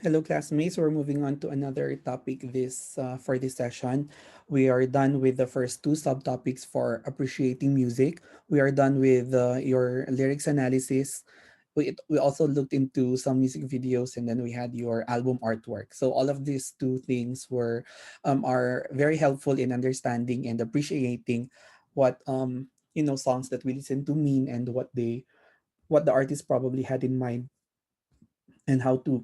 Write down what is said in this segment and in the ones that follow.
Hello, classmates. We're moving on to another topic this for this session. We are done with the first two subtopics for appreciating music. We are done with your lyrics analysis. We also looked into some music videos, and then we had your album artwork. So all of these two things are very helpful in understanding and appreciating what songs that we listen to mean, and what the artist probably had in mind, and how to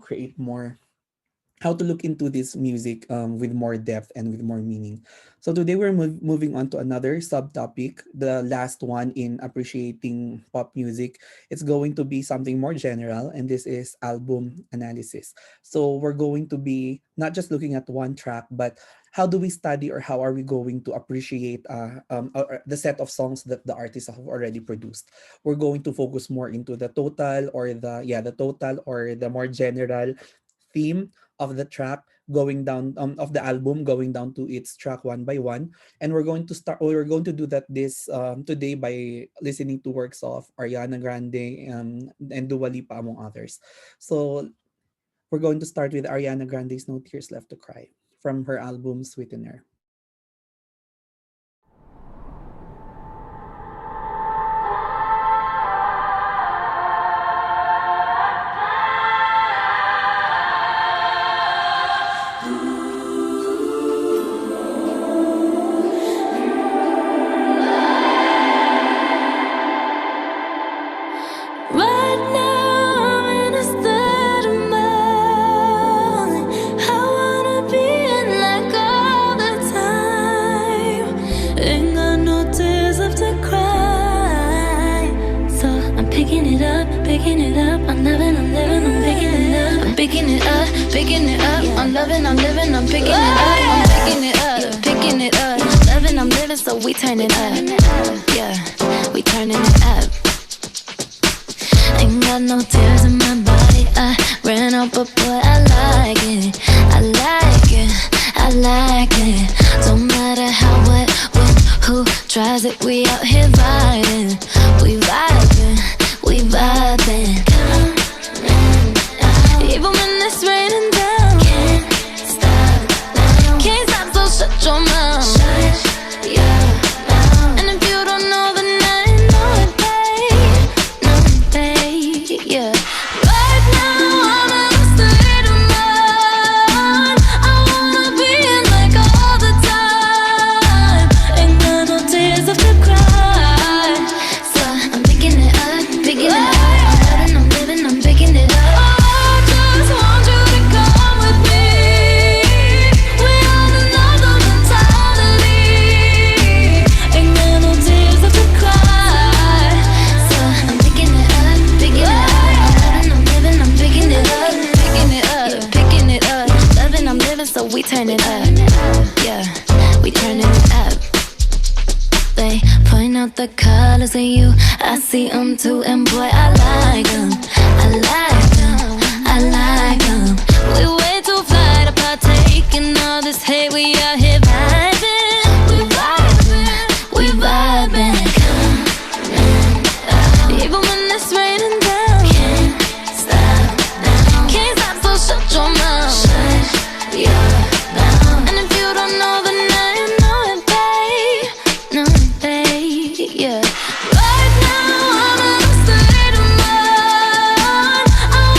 look into this music with more depth and with more meaning. So today we're moving on to another subtopic, the last one in appreciating pop music. It's going to be something more general, and this is album analysis. So we're going to be not just looking at one track, but how do we study, or how are we going to appreciate the set of songs that the artists have already produced. We're going to focus more into the total, or the total, or the more general theme of the track, going down of the album, going down to its track one by one. And we're going to do that this today by listening to works of Ariana Grande and Dua Lipa, among others. So we're going to start with Ariana Grande's No Tears Left to Cry from her album Sweetener. Right now I'm in a state of mind. I wanna be in like all the time. Ain't got no tears left to cry. So I'm picking it up, picking it up. I'm loving, I'm living, I'm picking it up. I'm picking it up, picking it up. I'm loving, I'm living, I'm picking it up. I'm picking it up, picking it up. Loving, I'm living, so we turn it up. Yeah, we turning it up. Ain't got no tears in my body. I ran out, but boy, I like it. I like it, I like it. Don't matter how, what, when, who tries it. We out here vibing. We vibing, we vibing. Even when it's raining down, can't stop now. Can't stop, so shut your mouth. Shut your mouth. And if you don't know, then I know it, babe. No, babe, yeah. Right now I'm in a state of mind. I wanna be in like all the time. Ain't got no tears left to cry. So I'm picking it up, picking it up. I'm loving, I'm living, I'm picking it up. I just want you to come with me. We are another mentality. Ain't got no tears left to cry. So I'm picking it up, picking it up. I'm loving, I'm living, I'm picking it up, picking it up, picking it up. Loving, I'm living, so we turn it up. Yeah, we turning it up. They point out the colors of you. I see them too, and boy, I like them. I like them, I like them. We way too fly to partake in all this hate. We out here vibing. We vibing, we vibing. Even when it's raining down, can't stop now. Can't stop, so shut your mouth. Shut your mouth. And if you don't know, then I know it, babe. No, babe, yeah. Right now I'm in a state of mind. I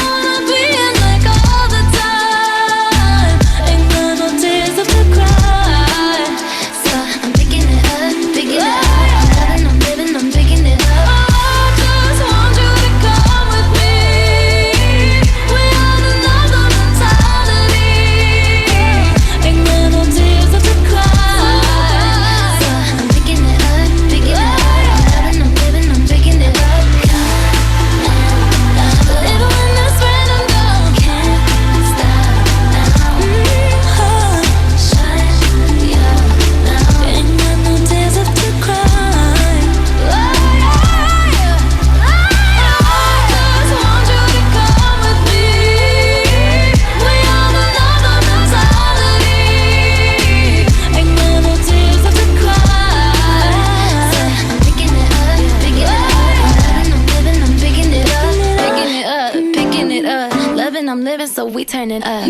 living, so we turning up.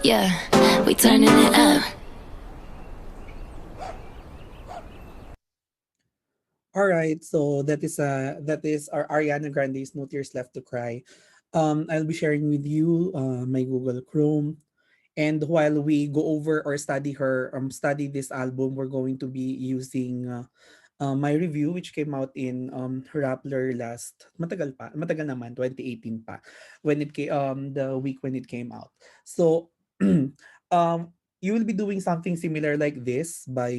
Yeah, we turning it up. All right, so that is our Ariana Grande's No Tears Left to Cry. I'll be sharing with you my Google Chrome. And while we go over or study this album, we're going to be using my review, which came out in Rappler matagal naman, 2018 pa, when it came, the week when it came out. So, um, you will be doing something similar like this by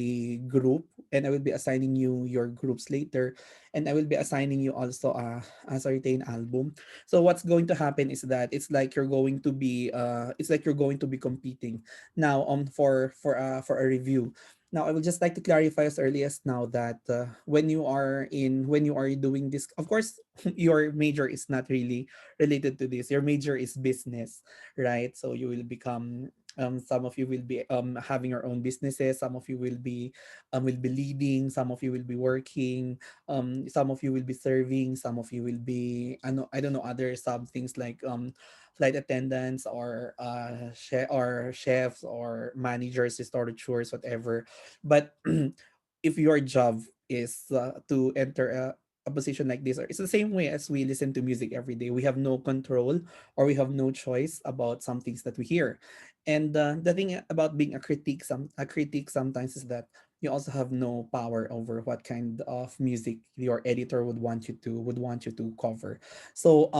group, and I will be assigning you your groups later, and I will be assigning you also a certain album. So what's going to happen is that it's like you're going to be competing now for a review. Now I would just like to clarify as early as now that when you are doing this, of course, your major is not really related to this. Your major is business, right? So you will become some of you will be having your own businesses, some of you will be leading, some of you will be working, some of you will be serving, some of you will be I don't know, other some things like flight attendants or or chefs or managers, restaurateurs, whatever. But if your job is to enter a position like this, or it's the same way as we listen to music every day. We have no control or we have no choice about some things that we hear. And the thing about being a critic sometimes is that you also have no power over what kind of music your editor would want you to cover. So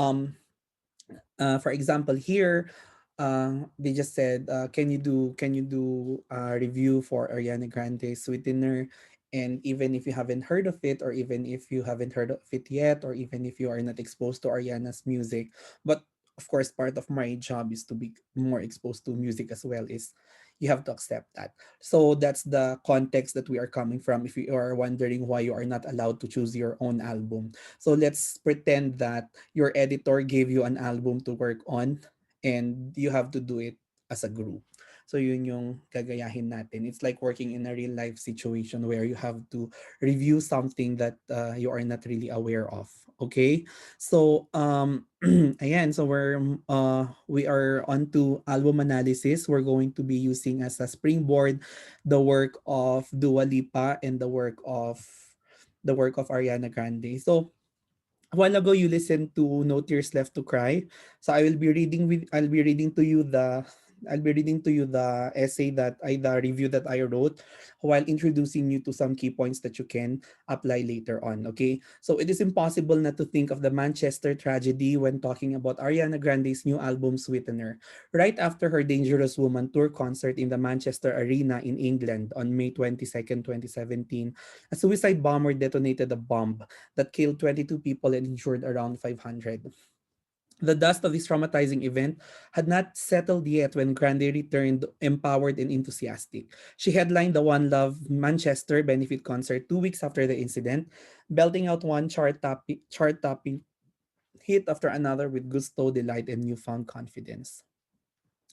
for example, here, they just said, can you do a review for Ariana Grande Sweetener? And even if you haven't heard of it, or even if you haven't heard of it yet, or even if you are not exposed to Ariana's music, but of course, part of my job is to be more exposed to music as well. Is you have to accept that. So that's the context that we are coming from. If you are wondering why you are not allowed to choose your own album, so let's pretend that your editor gave you an album to work on and you have to do it as a group. So yun yung gagayahin natin. It's like working in a real life situation where you have to review something that you are not really aware of. Okay? So ayan, so we are on to album analysis. We're going to be using as a springboard the work of Dua Lipa and the work of Ariana Grande. So a while ago you listened to No Tears Left to Cry. So I'll be reading to you the essay the review that I wrote while introducing you to some key points that you can apply later on. Okay. So it is impossible not to think of the Manchester tragedy when talking about Ariana Grande's new album Sweetener. Right after her Dangerous Woman tour concert in the Manchester Arena in England on May 22nd, 2017, a suicide bomber detonated a bomb that killed 22 people and injured around 500. The dust of this traumatizing event had not settled yet when Grande returned empowered and enthusiastic. She headlined the One Love Manchester benefit concert 2 weeks after the incident, belting out one chart-topping hit after another with gusto, delight, and newfound confidence.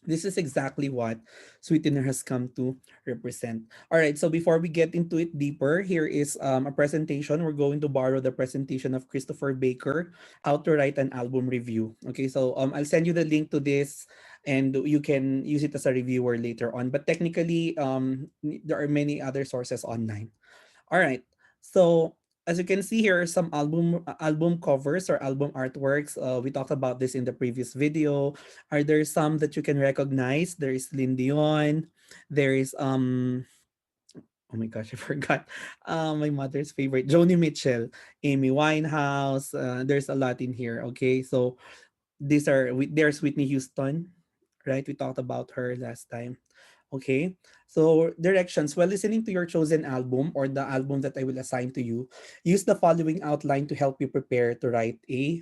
This is exactly what Sweetener has come to represent. All right, so before we get into it deeper, here is a presentation. We're going to borrow the presentation of Christopher Baker, How to Write an Album Review. Okay, so I'll send you the link to this and you can use it as a reviewer later on. But technically, there are many other sources online. All right. So as you can see here, are some album covers or album artworks. We talked about this in the previous video. Are there some that you can recognize? There is Celine Dion. There is oh my gosh, I forgot. My mother's favorite, Joni Mitchell, Amy Winehouse. There's a lot in here. Okay, so there's Whitney Houston, right? We talked about her last time. Okay. So directions. While listening to your chosen album or the album that I will assign to you, use the following outline to help you prepare to write a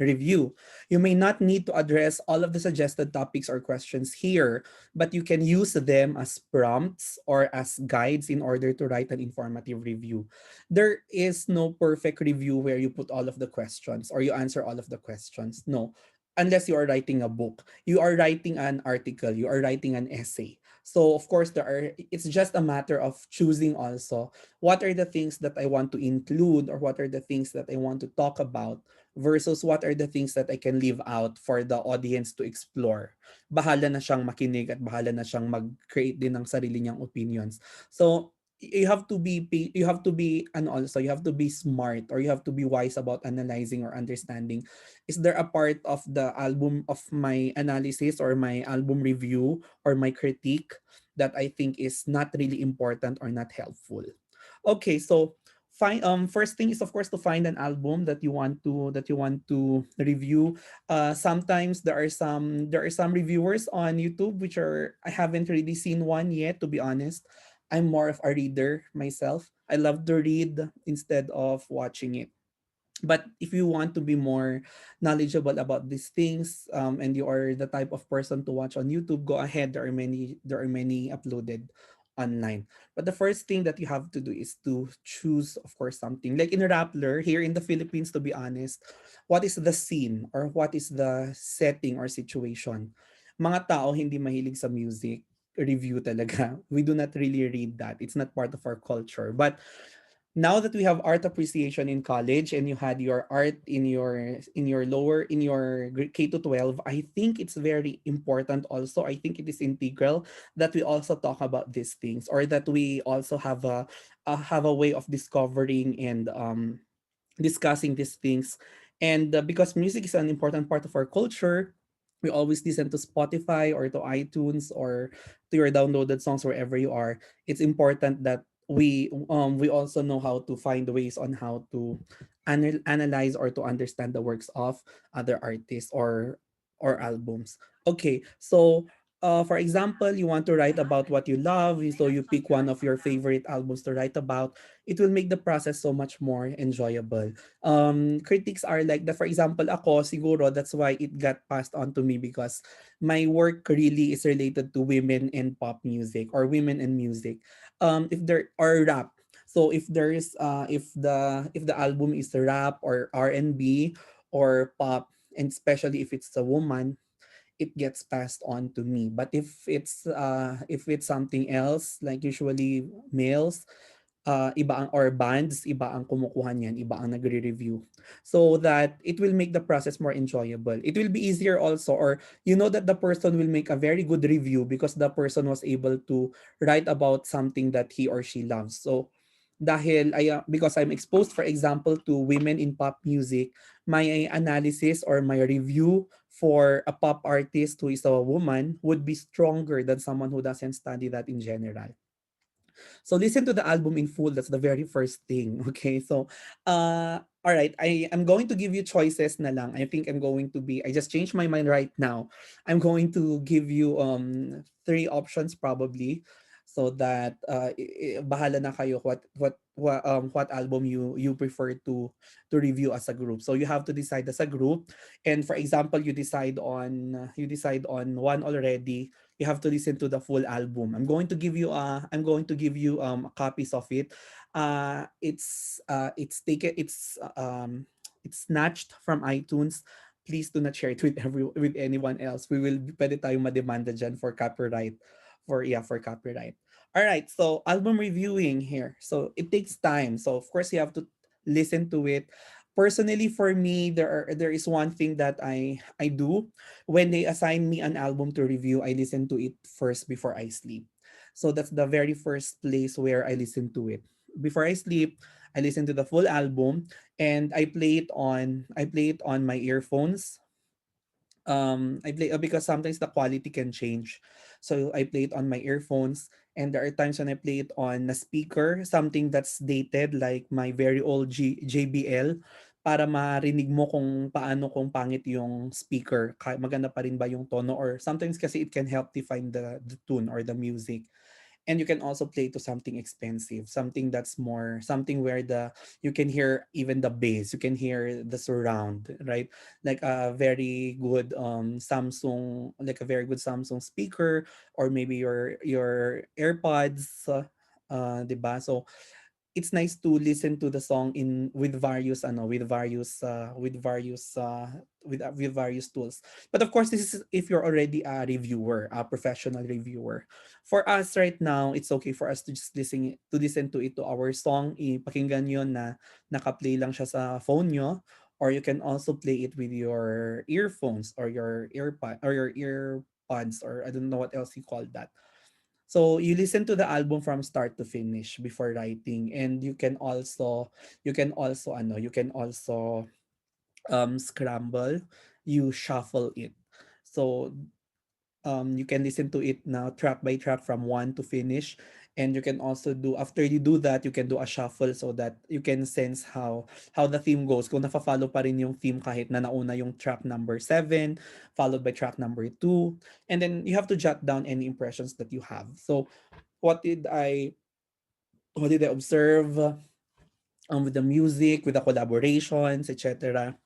review. You may not need to address all of the suggested topics or questions here, but you can use them as prompts or as guides in order to write an informative review. There is no perfect review where you put all of the questions or you answer all of the questions. No. unless you are writing a book. You are writing an article, you are writing an essay. So of course it's just a matter of choosing also what are the things that I want to include or what are the things that I want to talk about versus what are the things that I can leave out for the audience to explore. Bahala na siyang makinig at bahala na siyang mag-create din ng sarili niyang opinions. So you have to be and also you have to be smart or you have to be wise about analyzing or understanding, is there a part of the album of my analysis or my album review or my critique that I think is not really important or not helpful. Okay, so first thing is of course to find an album that you want to review. Sometimes there are some reviewers on YouTube which are I haven't really seen one yet, to be honest. I'm more of a reader myself. I love to read instead of watching it. But if you want to be more knowledgeable about these things, and you are the type of person to watch on YouTube, go ahead. There are many uploaded online. But the first thing that you have to do is to choose, of course, something like in Rappler here in the Philippines. To be honest, what is the scene or what is the setting or situation? Mga tao hindi mahilig sa music review talaga. We do not really read that. It's not part of our culture. But now that we have art appreciation in college and you had your art in your lower in your K to 12, I think it's very important also. I think it is integral that we also talk about these things, or that we also have a way of discovering and discussing these things. And because music is an important part of our culture, we always listen to Spotify or to iTunes or to your downloaded songs wherever you are. It's important that we also know how to find ways on how to analyze or to understand the works of other artists or albums. Okay, so for example, you want to write about what you love, so you pick one of your favorite albums to write about. It will make the process so much more enjoyable. Critics are like that. For example, ako, siguro, that's why it got passed on to me, because my work really is related to women and pop music or women and music. If there are rap, so if the album is rap or R&B or pop, and especially if it's a woman, it gets passed on to me. But if it's something else, like usually males, iba ang or bands, iba ang kumukuha niyan, iba ang nagre-review. So that it will make the process more enjoyable. It will be easier also, or you know that the person will make a very good review because the person was able to write about something that he or she loves. So because I'm exposed, for example, to women in pop music, my analysis or my review for a pop artist who is a woman would be stronger than someone who doesn't study that in general. So listen to the album in full. That's the very first thing. Okay. So all right. I am going to give you choices na lang. I think I just changed my mind right now. I'm going to give you three options probably, so that bahala na kayo what album you prefer to review as a group. So you have to decide as a group. And for example, you decide on one already, you have to listen to the full album. I'm going to give you copies of it. It's snatched from iTunes. Please do not share it with anyone else. We will pwede tayong mademanda dyan for copyright. For copyright. All right, so album reviewing here. So it takes time. So of course you have to listen to it. Personally, for me, there is one thing that I do when they assign me an album to review. I listen to it first before I sleep. So that's the very first place where I listen to it. Before I sleep, I listen to the full album, and I play it on my earphones. I play because sometimes the quality can change. So I play it on my earphones, and there are times when I play it on a speaker, something that's dated, like my very old JBL, para marinig mo kung pangit yung speaker, maganda pa rin ba yung tono, or sometimes kasi it can help define the tune or the music. And you can also play to something expensive, something that's more something where the you can hear even the bass, you can hear the surround, right? Like a very good Samsung speaker, or maybe your AirPods, 'di ba? So it's nice to listen to the song in with various with various tools. But of course, this is if you're already a reviewer, a professional reviewer. For us right now, it's okay for us to just listen to it to our song. Ipakinggan yon na naka-play lang siya sa phone nyo, or you can also play it with your earphones or your earpod or your earpods, or I don't know what else you call that. So you listen to the album from start to finish before writing, and you can also scramble, you shuffle it. So you can listen to it now track by track from one to finish, and you can also do, after you do that, you can do a shuffle so that you can sense how the theme goes, kung nafa-follow pa rin yung theme kahit na nauna yung track number 7 followed by track number 2, and then you have to jot down any impressions that you have. So what did I what did I observe with the music, with the collaborations, etc.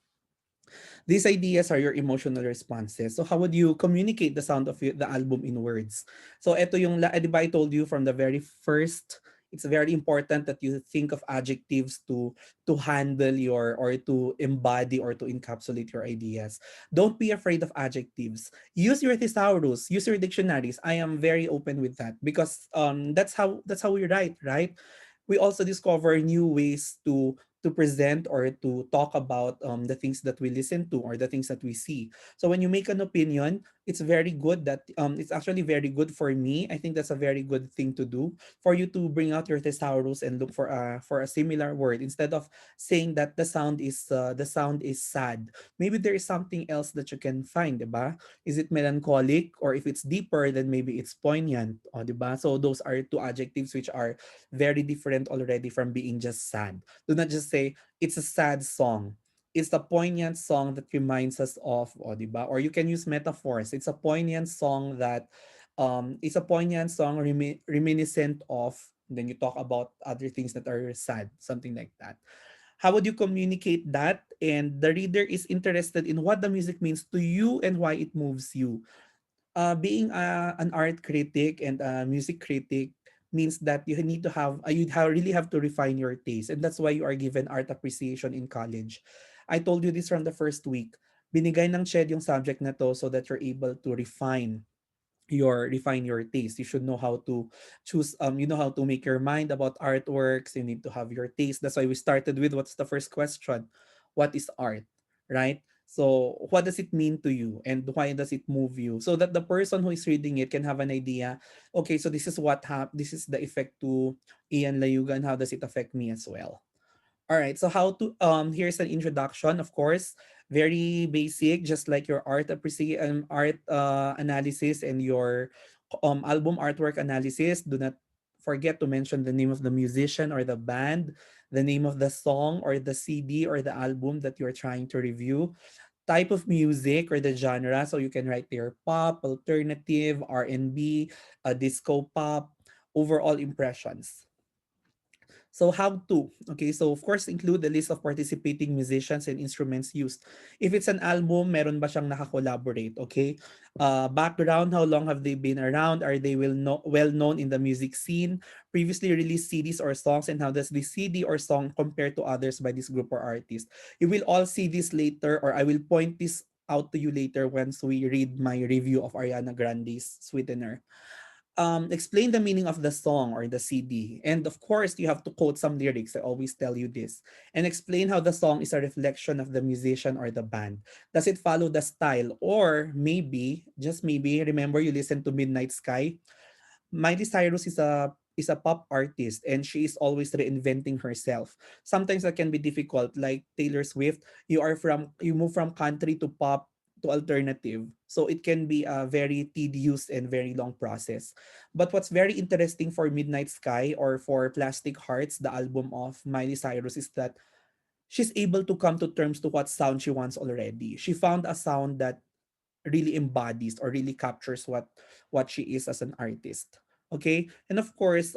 These ideas are your emotional responses. So how would you communicate the sound of the album in words? So ito yung, di ba I told you from the very first, it's very important that you think of adjectives to handle your, or to embody or to encapsulate your ideas. Don't be afraid of adjectives. Use your thesaurus, use your dictionaries. I am very open with that because that's how we write, right? We also discover new ways to present or to talk about the things that we listen to or the things that we see. So when you make an opinion, it's very good that it's actually very good for me. I think that's a very good thing to do, for you to bring out your thesaurus and look for a similar word instead of saying that the sound is sad. Maybe there is something else that you can find, diba? Is it melancholic, or if it's deeper, then maybe it's poignant, diba? So those are two adjectives which are very different already from being just sad. Do not just say it's a sad song. It's a poignant song that reminds us of, diba? Or you can use metaphors. It's a poignant song reminiscent of. Then you talk about other things that are sad, something like that. How would you communicate that? And the reader is interested in what the music means to you and why it moves you. Being an art critic and a music critic means that you need to have really have to refine your taste, and that's why you are given art appreciation in college. I told you this from the first week. Binigay ng CHED yung subject na to so that you're able to refine your taste. You should know how to choose, you know how to make your mind about artworks. You need to have your taste. That's why we started with, what's the first question? What is art? Right? So what does it mean to you and why does it move you? So that the person who is reading it can have an idea, okay, so this is the effect to Ian Layuga, and how does it affect me as well? All right. So how to here's an introduction, of course, very basic, just like your art analysis and your album artwork analysis. Do not forget to mention the name of the musician or the band, the name of the song or the CD or the album that you're trying to review, type of music or the genre. So you can write there pop, alternative, R&B, disco pop, overall impressions. So how to? Okay, so of course include the list of participating musicians and instruments used. If it's an album, meron ba siyang naka-collaborate? Okay. Background, how long have they been around? Are they well known in the music scene? Previously released CDs or songs, and how does this CD or song compare to others by this group or artist? You will all see this later, or I will point this out to you later once we read my review of Ariana Grande's Sweetener. Explain the meaning of the song or the CD. And of course, you have to quote some lyrics. I always tell you this. And explain how the song is a reflection of the musician or the band. Does it follow the style? Or maybe, just maybe, remember you listen to Midnight Sky? Miley Cyrus is a pop artist, and she is always reinventing herself. Sometimes that can be difficult, like Taylor Swift. You move from country to pop to alternative. So it can be a very tedious and very long process. But what's very interesting for Midnight Sky or for Plastic Hearts, the album of Miley Cyrus, is that she's able to come to terms to what sound she wants already. She found a sound that really embodies or really captures what she is as an artist. Okay? And of course,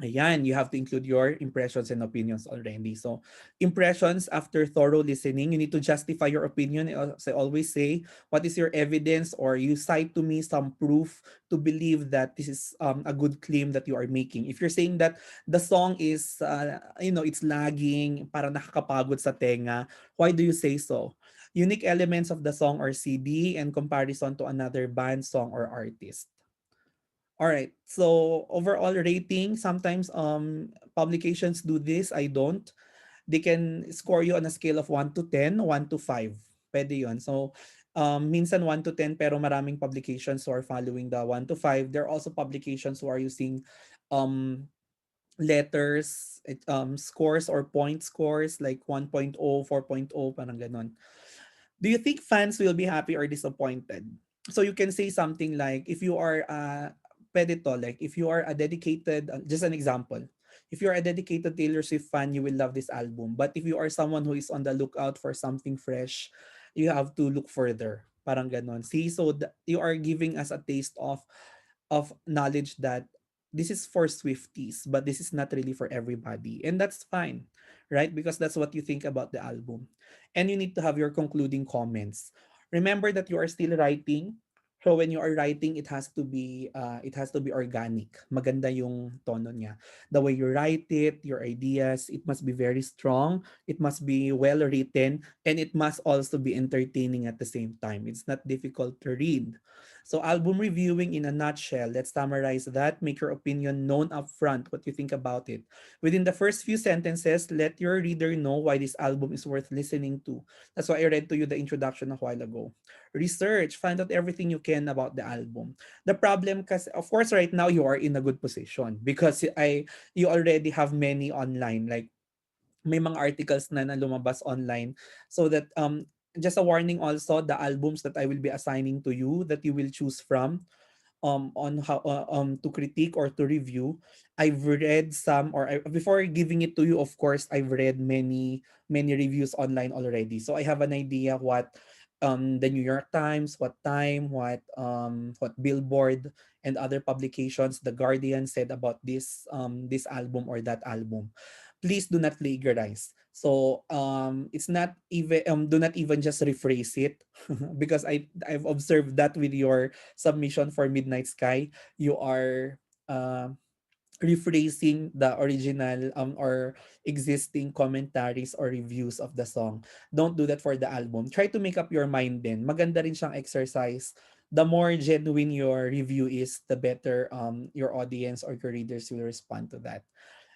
Ayan, you have to include your impressions and opinions already. So, impressions after thorough listening, you need to justify your opinion. As I always say, what is your evidence, or you cite to me some proof to believe that this is a good claim that you are making. If you're saying that the song is, it's lagging, parang nakakapagod sa tenga, why do you say so? Unique elements of the song or CD and comparison to another band, song, or artist. All right. So overall rating, sometimes publications do this, I don't. They can score you on a scale of 1 to 10, 1 to 5. Pwede 'yon. So minsan 1 to 10 pero maraming publications who are following the 1 to 5. There are also publications who are using um letters, scores or point scores like 1.0, 4.0, parang ganon. Do you think fans will be happy or disappointed? So you can say something like, if you are pwede to, like if you are a dedicated, just an example, if you are a dedicated Taylor Swift fan, you will love this album. But if you are someone who is on the lookout for something fresh, you have to look further. Parang ganon. See, so you are giving us a taste of knowledge that this is for Swifties, but this is not really for everybody. And that's fine, right? Because that's what you think about the album. And you need to have your concluding comments. Remember that you are still writing. So when you are writing, it has to be organic. Maganda yung tono niya. The way you write it, your ideas, it must be very strong. It must be well written, and it must also be entertaining at the same time. It's not difficult to read. So album reviewing in a nutshell, let's summarize that. Make your opinion known upfront, what you think about it. Within the first few sentences, let your reader know why this album is worth listening to. That's why I read to you the introduction a while ago. Research, find out everything you can about the album. The problem, because of course right now you are in a good position because you already have many online, like may mga articles na lumabas online, so that just a warning also, the albums that I will be assigning to you that you will choose from on how to critique or to review, I've read some, or before giving it to you, of course I've read many reviews online already, so I have an idea what the New York Times, what Time, what Billboard and other publications, The Guardian, said about this album or that album. Please do not plagiarize. So it's not even do not even just rephrase it because I've observed that with your submission for Midnight Sky, you are uh, rephrasing the original or existing commentaries or reviews of the song. Don't do that for the album. Try to make up your mind then. Maganda rin siyang exercise. The more genuine your review is, the better your audience or your readers will respond to that.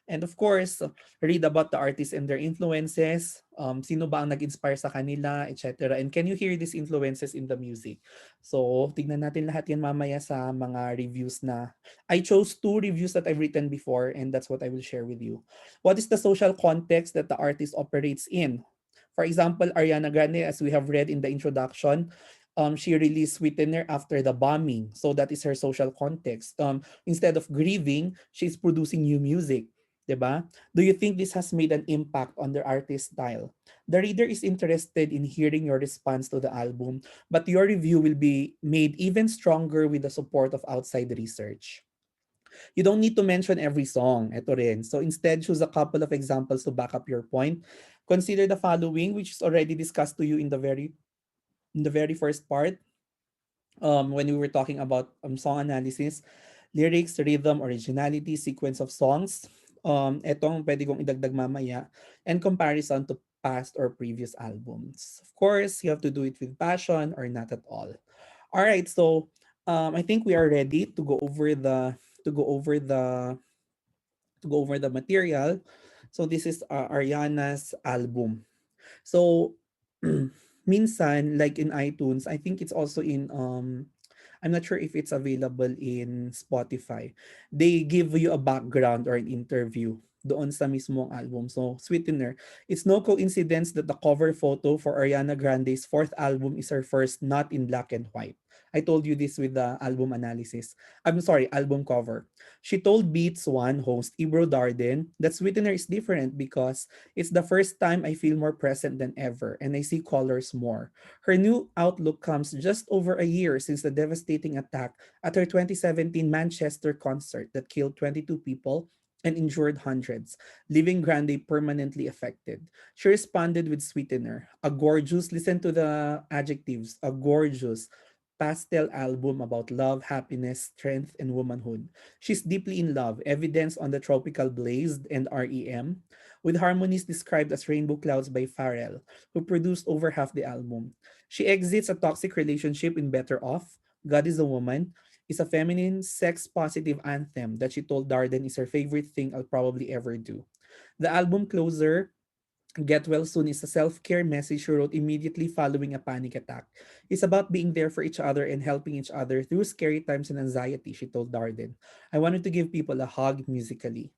And of course, read about the artists and their influences. Sino ba ang nag-inspire sa kanila, etc. And can you hear these influences in the music? So, tignan natin lahat yan mamaya sa mga reviews na... I chose 2 reviews that I've written before, and that's what I will share with you. What is the social context that the artist operates in? For example, Ariana Grande, as we have read in the introduction, she released Sweetener after the bombing. So that is her social context. Instead of grieving, she's producing new music. 'Di ba? Do you think this has made an impact on their artist style? The reader is interested in hearing your response to the album, but your review will be made even stronger with the support of outside research. You don't need to mention every song. Ito rin. So instead, choose a couple of examples to back up your point. Consider the following, which is already discussed to you in the very first part, when we were talking about song analysis: lyrics, rhythm, originality, sequence of songs. Etong pwede kong idagdag mamaya, and comparison to past or previous albums. Of course, you have to do it with passion or not at all. All right, so I think we are ready to go over the material. So this is Ariana's album. So minsan, like in iTunes, I think it's also in I'm not sure if it's available in Spotify. They give you a background or an interview doon sa mismong album. So, Sweetener, it's no coincidence that the cover photo for Ariana Grande's fourth album is her first not in black and white. I told you this with the album analysis. I'm sorry, album cover. She told Beats One host Ibro Darden that Sweetener is different because it's the first time I feel more present than ever and I see colors more. Her new outlook comes just over a year since the devastating attack at her 2017 Manchester concert that killed 22 people and injured hundreds, leaving Grande permanently affected. She responded with Sweetener, a gorgeous, listen to the adjectives, a gorgeous pastel album about love, happiness, strength, and womanhood. She's deeply in love, evidence on the tropical blazed and REM, with harmonies described as rainbow clouds by Pharrell, who produced over half the album. She exits a toxic relationship in Better Off, God is a Woman, is a feminine, sex positive anthem that she told Darden is her favorite thing I'll probably ever do. The album closer, Get Well Soon, is a self care message she wrote immediately following a panic attack. It's about being there for each other and helping each other through scary times and anxiety, she told Darden. I wanted to give people a hug musically.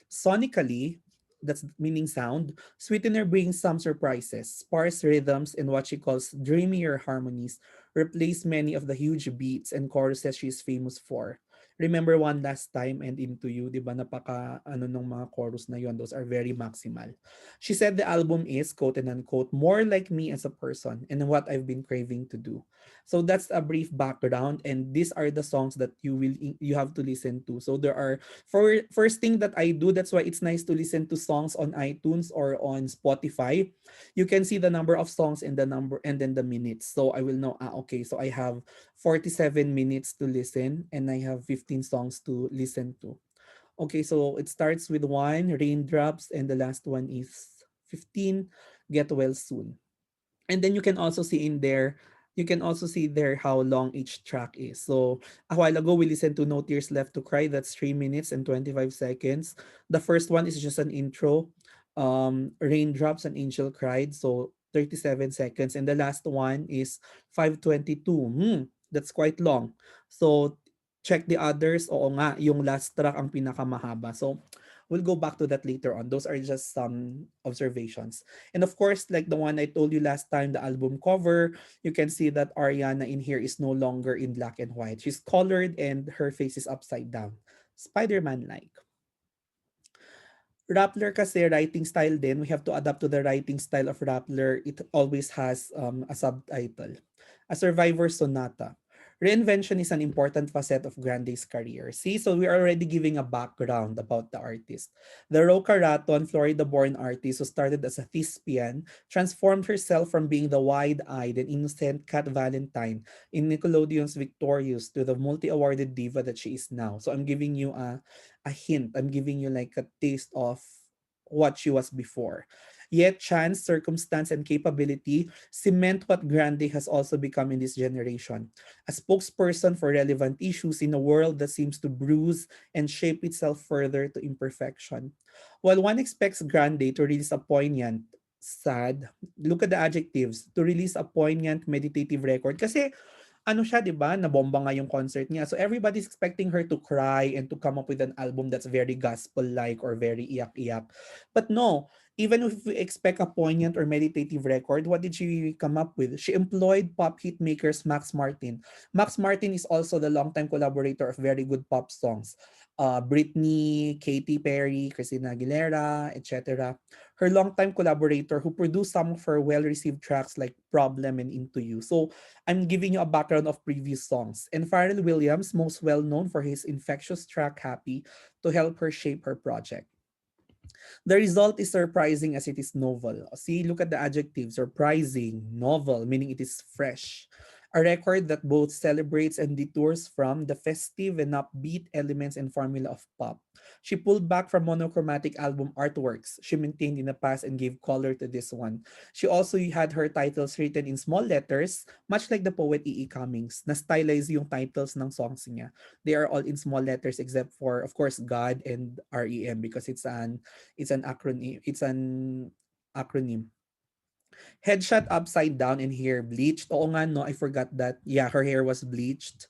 Sonically, that's meaning sound, Sweetener brings some surprises. Sparse rhythms and what she calls dreamier harmonies replace many of the huge beats and choruses she is famous for. Remember One Last Time and Into You, di ba? Napaka, ano nung mga chorus na yun, those are very maximal. She said the album is, quote and unquote, more like me as a person and what I've been craving to do. So that's a brief background, and these are the songs that you have to listen to. So there are, for first thing that I do, that's why it's nice to listen to songs on iTunes or on Spotify. You can see the number of songs and the number and then the minutes. So I will know, okay, so I have 47 minutes to listen and I have 15 songs to listen to. Okay, so it starts with one, Raindrops, and the last one is 15, Get Well Soon. And then you can also see in there, you can also see there how long each track is. So a while ago we listened to No Tears Left to Cry. That's 3 minutes and 25 seconds. The first one is just an intro. Raindrops and Angel Cried. So 37 seconds. And the last one is 5:22. That's quite long. So check the others. Oo nga, yung last track ang pinakamahaba. So we'll go back to that later on. Those are just some observations. And of course, like the one I told you last time, the album cover, you can see that Ariana in here is no longer in black and white. She's colored and her face is upside down. Spider-Man like. Rappler kasi writing style din, we have to adapt to the writing style of Rappler. It always has a subtitle. A Survivor Sonata. Reinvention is an important facet of Grande's career. See, so we're already giving a background about the artist. The Roca Raton, Florida-born artist who started as a thespian, transformed herself from being the wide-eyed and innocent Cat Valentine in Nickelodeon's Victorious to the multi-awarded diva that she is now. So I'm giving you a hint. I'm giving you like a taste of what she was before. Yet chance, circumstance, and capability cement what Grande has also become in this generation. A spokesperson for relevant issues in a world that seems to bruise and shape itself further to imperfection. While one expects Grande to release a poignant, sad, look at the adjectives, to release a poignant meditative record. Kasi ano siya, 'di ba? Nabomba nga yung concert niya. So everybody's expecting her to cry and to come up with an album that's very gospel-like or very iyak-iyak. But no, even if we expect a poignant or meditative record, what did she come up with? She employed pop hit makers Max Martin. Max Martin is also the longtime collaborator of very good pop songs. Britney, Katy Perry, Christina Aguilera, etc. Her longtime collaborator who produced some of her well-received tracks like Problem and Into You. So I'm giving you a background of previous songs. And Pharrell Williams, most well known for his infectious track Happy, to help her shape her project. The result is surprising as it is novel. See, look at the adjective surprising, novel, meaning it is fresh. A record that both celebrates and detours from the festive and upbeat elements and formula of pop. She pulled back from monochromatic album artworks she maintained in the past and gave color to this one. She also had her titles written in small letters, much like the poet E. E. Cummings, na stylize yung titles ng songs niya. They are all in small letters except for, of course, God and REM because it's an acronym. It's an acronym. Headshot upside down and hair bleached. Oo nga, no, I forgot that. Yeah, her hair was bleached.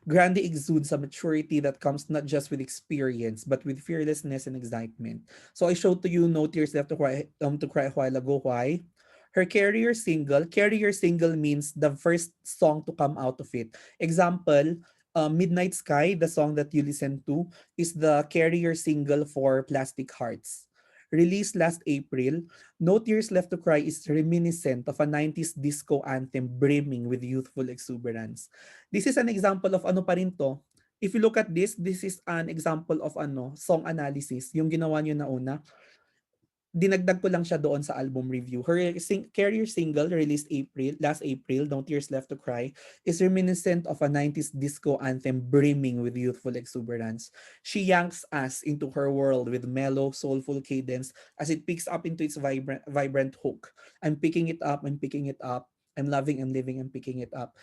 Grande exudes a maturity that comes not just with experience, but with fearlessness and excitement. So I showed to you No Tears Left to Cry a while ago. Why? Her carrier single means the first song to come out of it. Example, Midnight Sky, the song that you listen to, is the carrier single for Plastic Hearts. Released last April, No Tears Left to Cry is reminiscent of a 90s disco anthem brimming with youthful exuberance. This is an example of ano pa rin to, if you look at this, this is an example of song analysis, yung ginawa niyo na una. Dinagdag ko lang siya doon sa album review. Her career single released last April, No Tears Left to Cry, is reminiscent of a 90s disco anthem brimming with youthful exuberance. She yanks us into her world with mellow, soulful cadence as it picks up into its vibrant hook. I'm picking it up, I'm picking it up. I'm loving, I'm living, I'm picking it up.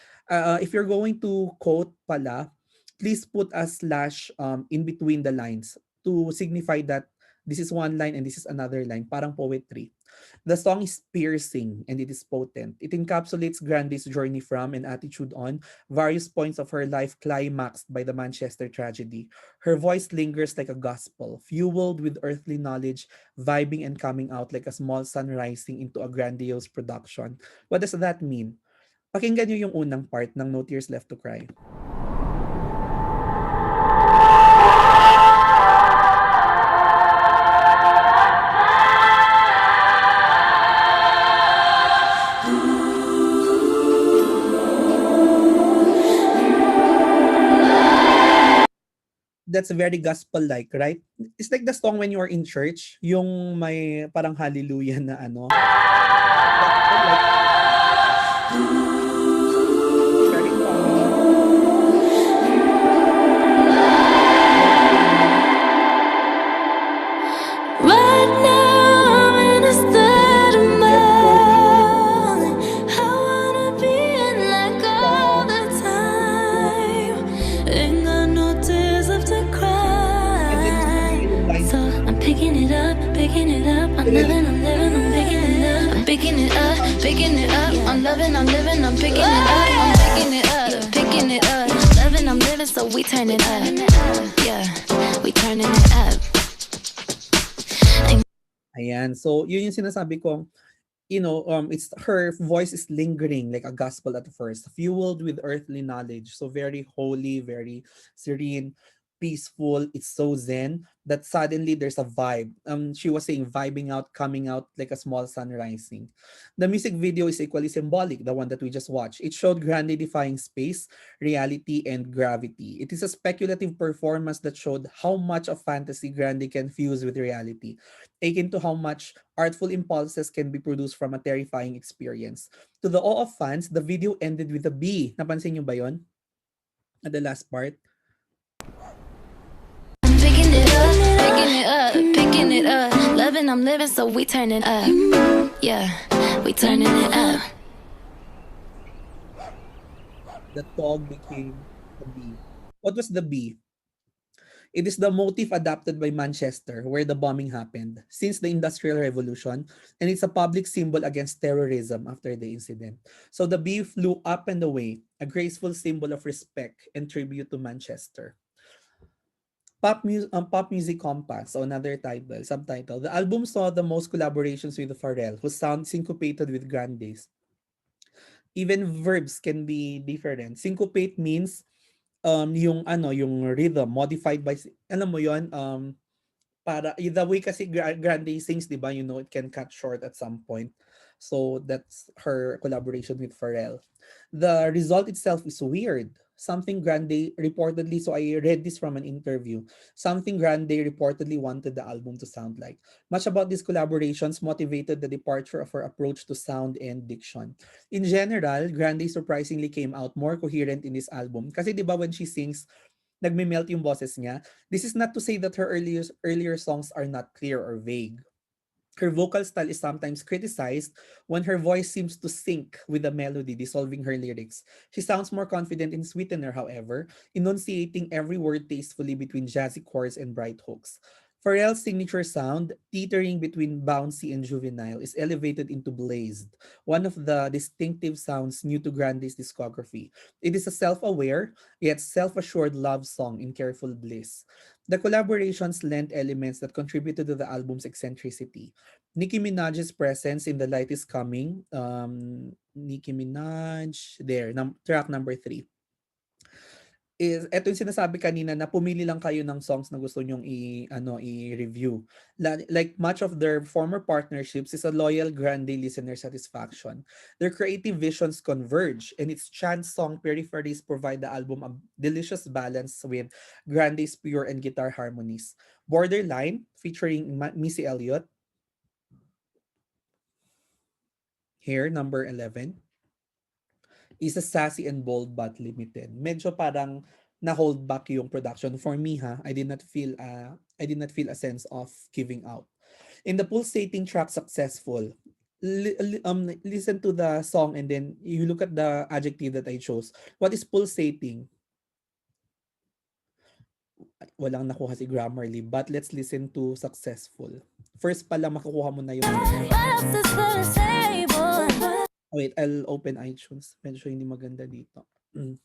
If you're going to quote pala, please put a slash in between the lines to signify that this is one line and this is another line, parang poetry. The song is piercing and it is potent. It encapsulates Grande's journey from and attitude on various points of her life climaxed by the Manchester tragedy. Her voice lingers like a gospel, fueled with earthly knowledge, vibing and coming out like a small sun rising into a grandiose production. What does that mean? Pakinggan niyo yung unang part ng No Tears Left to Cry. That's very gospel-like, right? It's like the song when you are in church, yung may parang hallelujah na ano. Very Right now I'm in a state of mind. I wanna be in like all the time. Ain't got no tears left to cry. So I'm picking it up, picking it up. I'm living, I'm living, I'm picking it up. I'm picking it up, picking it up. I'm loving, I'm living, I'm picking it up. I'm picking it up, picking it up. Loving, I'm living, so we turn it up. Yeah, we turning it up. Ayan. So, yun yung sinasabi ko, it's her voice is lingering like a gospel at first, fueled with earthly knowledge. So very holy, very serene, peaceful. It's so zen that suddenly there's a vibe. She was saying vibing out, coming out like a small sun rising. The music video is equally symbolic, the one that we just watched. It showed Grande defying space, reality, and gravity. It is a speculative performance that showed how much of fantasy Grande can fuse with reality, akin to how much artful impulses can be produced from a terrifying experience. To the awe of fans, the video ended with a B. Napansin niyo ba yon? At the last part? I'm picking it up, picking it up, picking it up. Loving, I'm living, so we turn it up. Yeah, we turning it up. The dog became the B. What was the B? It is the motif adapted by Manchester, where the bombing happened, since the Industrial Revolution, and it's a public symbol against terrorism after the incident. So the bee flew up and away, a graceful symbol of respect and tribute to Manchester. Pop Music Compass, so another subtitle. The album saw the most collaborations with Pharrell, who sound syncopated with Grandes. Even verbs can be different. Syncopate means yung rhythm modified by alam mo yon, para the way kasi Grande sings, 'di ba, it can cut short at some point. So that's her collaboration with Pharrell. The result itself is weird. Something Grande reportedly, so I read this from an interview, something Grande reportedly wanted the album to sound like. Much about these collaborations motivated the departure of her approach to sound and diction. In general, Grande surprisingly came out more coherent in this album. Kasi di ba when she sings, nagme-melt yung boses niya. This is not to say that her earlier songs are not clear or vague. Her vocal style is sometimes criticized when her voice seems to sync with the melody, dissolving her lyrics. She sounds more confident in Sweetener, however, enunciating every word tastefully between jazzy chords and bright hooks. Pharrell's signature sound, teetering between bouncy and juvenile, is elevated into blazed, one of the distinctive sounds new to Grande's discography. It is a self-aware, yet self-assured love song in careful bliss. The collaborations lent elements that contributed to the album's eccentricity. Nicki Minaj's presence in The Light Is Coming, Nicki Minaj, track number 3. is eto yung sinasabi kanina na pumili lang kayo ng songs na gusto nyong i-review. Like much of their former partnerships is a loyal Grande listener satisfaction. Their creative visions converge, and its chant song peripheries provide the album a delicious balance with Grande's pure and guitar harmonies. Borderline, featuring Missy Elliott, here, number 11, is a sassy and bold but limited. Medyo parang na-hold back yung production. For me, I did not feel a sense of giving out. In the pulsating track Successful, listen to the song and then you look at the adjective that I chose. What is pulsating? Walang nakuha si Grammarly, but let's listen to Successful. First pa lang makukuha mo na yung... Wait, I'll open iTunes. Medyo hindi maganda dito.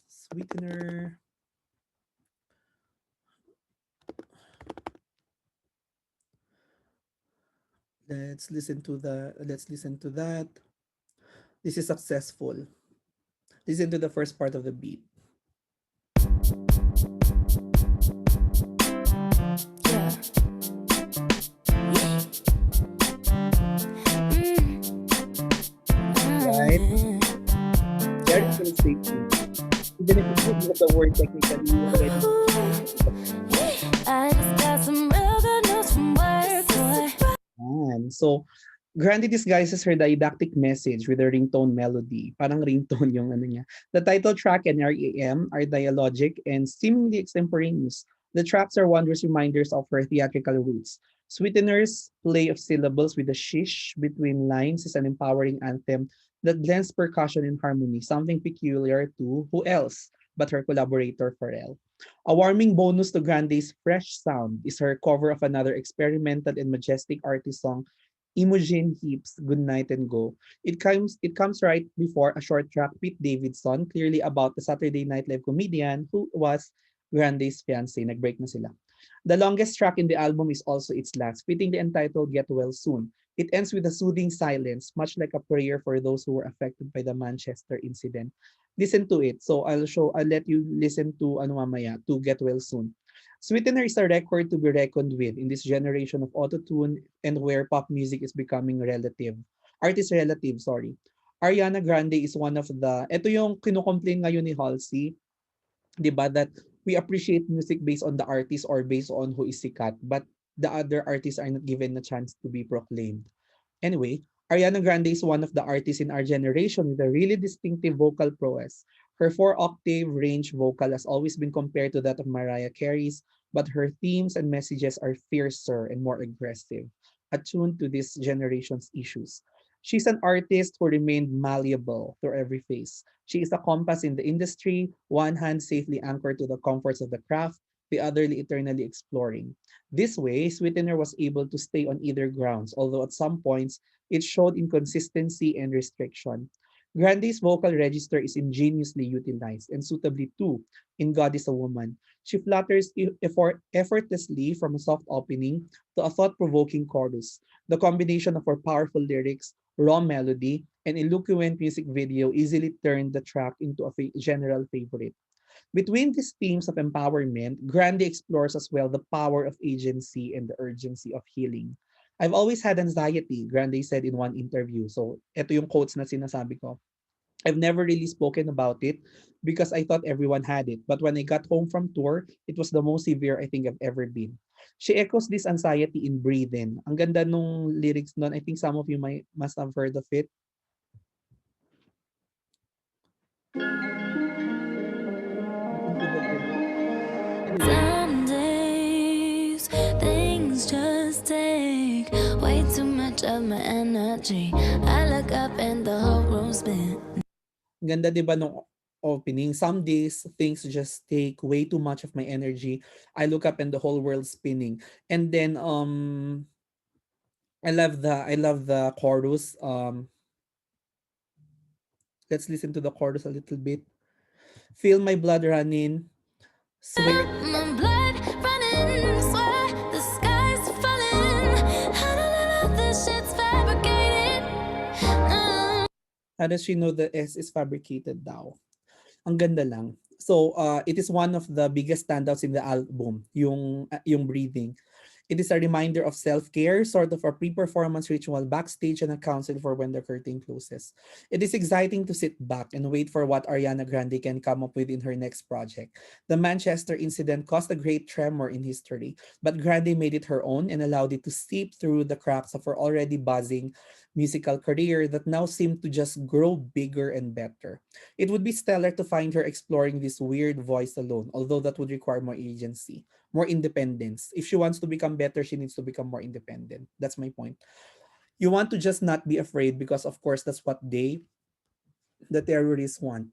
Sweetener. Let's listen to that. This is Successful. Listen to the first part of the beat. Right? Very pulsating. Even if you look at the word technically, I just got some real good news from work, boy. So, Grande disguises her didactic message with a ringtone melody. Parang ringtone yung ano niya. The title track and REM are dialogic and seemingly extemporaneous. The tracks are wondrous reminders of her theatrical roots. Sweetener's play of syllables with a shish between lines is an empowering anthem that blends percussion and harmony, something peculiar to who else but her collaborator Pharrell. A warming bonus to Grande's fresh sound is her cover of another experimental and majestic artist song, Imogen Heap's Good Night and Go. It comes right before a short track, Pete Davidson, clearly about the Saturday Night Live comedian who was Grande's fiancé. Nag-break na sila. The longest track in the album is also its last, fitting the entitled Get Well Soon. It ends with a soothing silence, much like a prayer for those who were affected by the Manchester incident. Listen to it. So I'll let you listen to mamaya, to Get Well Soon. Sweetener is a record to be reckoned with in this generation of autotune and where pop music is becoming artist relative, sorry. Ariana Grande is one of ito yung kino-complain ngayon ni Halsey, di ba, that we appreciate music based on the artist or based on who is sikat, but the other artists are not given a chance to be proclaimed. Anyway, Ariana Grande is one of the artists in our generation with a really distinctive vocal prowess. Her 4-octave range vocal has always been compared to that of Mariah Carey's, but her themes and messages are fiercer and more aggressive, attuned to this generation's issues. She's an artist who remained malleable through every phase. She is a compass in the industry, one hand safely anchored to the comforts of the craft, the other eternally exploring. This way, Sweetener was able to stay on either grounds, although at some points it showed inconsistency and restriction. Grande's vocal register is ingeniously utilized and suitably too in God is a Woman. She flutters effortlessly from a soft opening to a thought-provoking chorus. The combination of her powerful lyrics, raw melody, and eloquent music video easily turned the track into a general favorite. Between these themes of empowerment, Grande explores as well the power of agency and the urgency of healing. I've always had anxiety, Grande said in one interview. So, ito yung quotes na sinasabi ko. I've never really spoken about it because I thought everyone had it. But when I got home from tour, it was the most severe I think I've ever been. She echoes this anxiety in Breathe In. Ang ganda nung lyrics nun. I think some of you must have heard of it. Some days things just take way too much of my energy. I look up and the whole room spin. Ganda 'di ba nung opening? Some days things just take way too much of my energy. I look up and the whole world's spinning. And then I love the chorus. Let's listen to the chorus a little bit. Feel my blood running. Swear My blood running, swear the sky's falling. How do I know this shit's fabricated? how does she know the S is fabricated daw? Ang ganda lang. So it is one of the biggest standouts in the album, yung breathing. It is a reminder of self-care, sort of a pre-performance ritual backstage and a counsel for when the curtain closes. It is exciting to sit back and wait for what Ariana Grande can come up with in her next project. The Manchester incident caused a great tremor in history, but Grande made it her own and allowed it to seep through the cracks of her already buzzing musical career that now seemed to just grow bigger and better. It would be stellar to find her exploring this weird voice alone, although that would require more agency, more independence. If she wants to become better, she needs to become more independent. That's my point. You want to just not be afraid because, of course, that's what the terrorists want.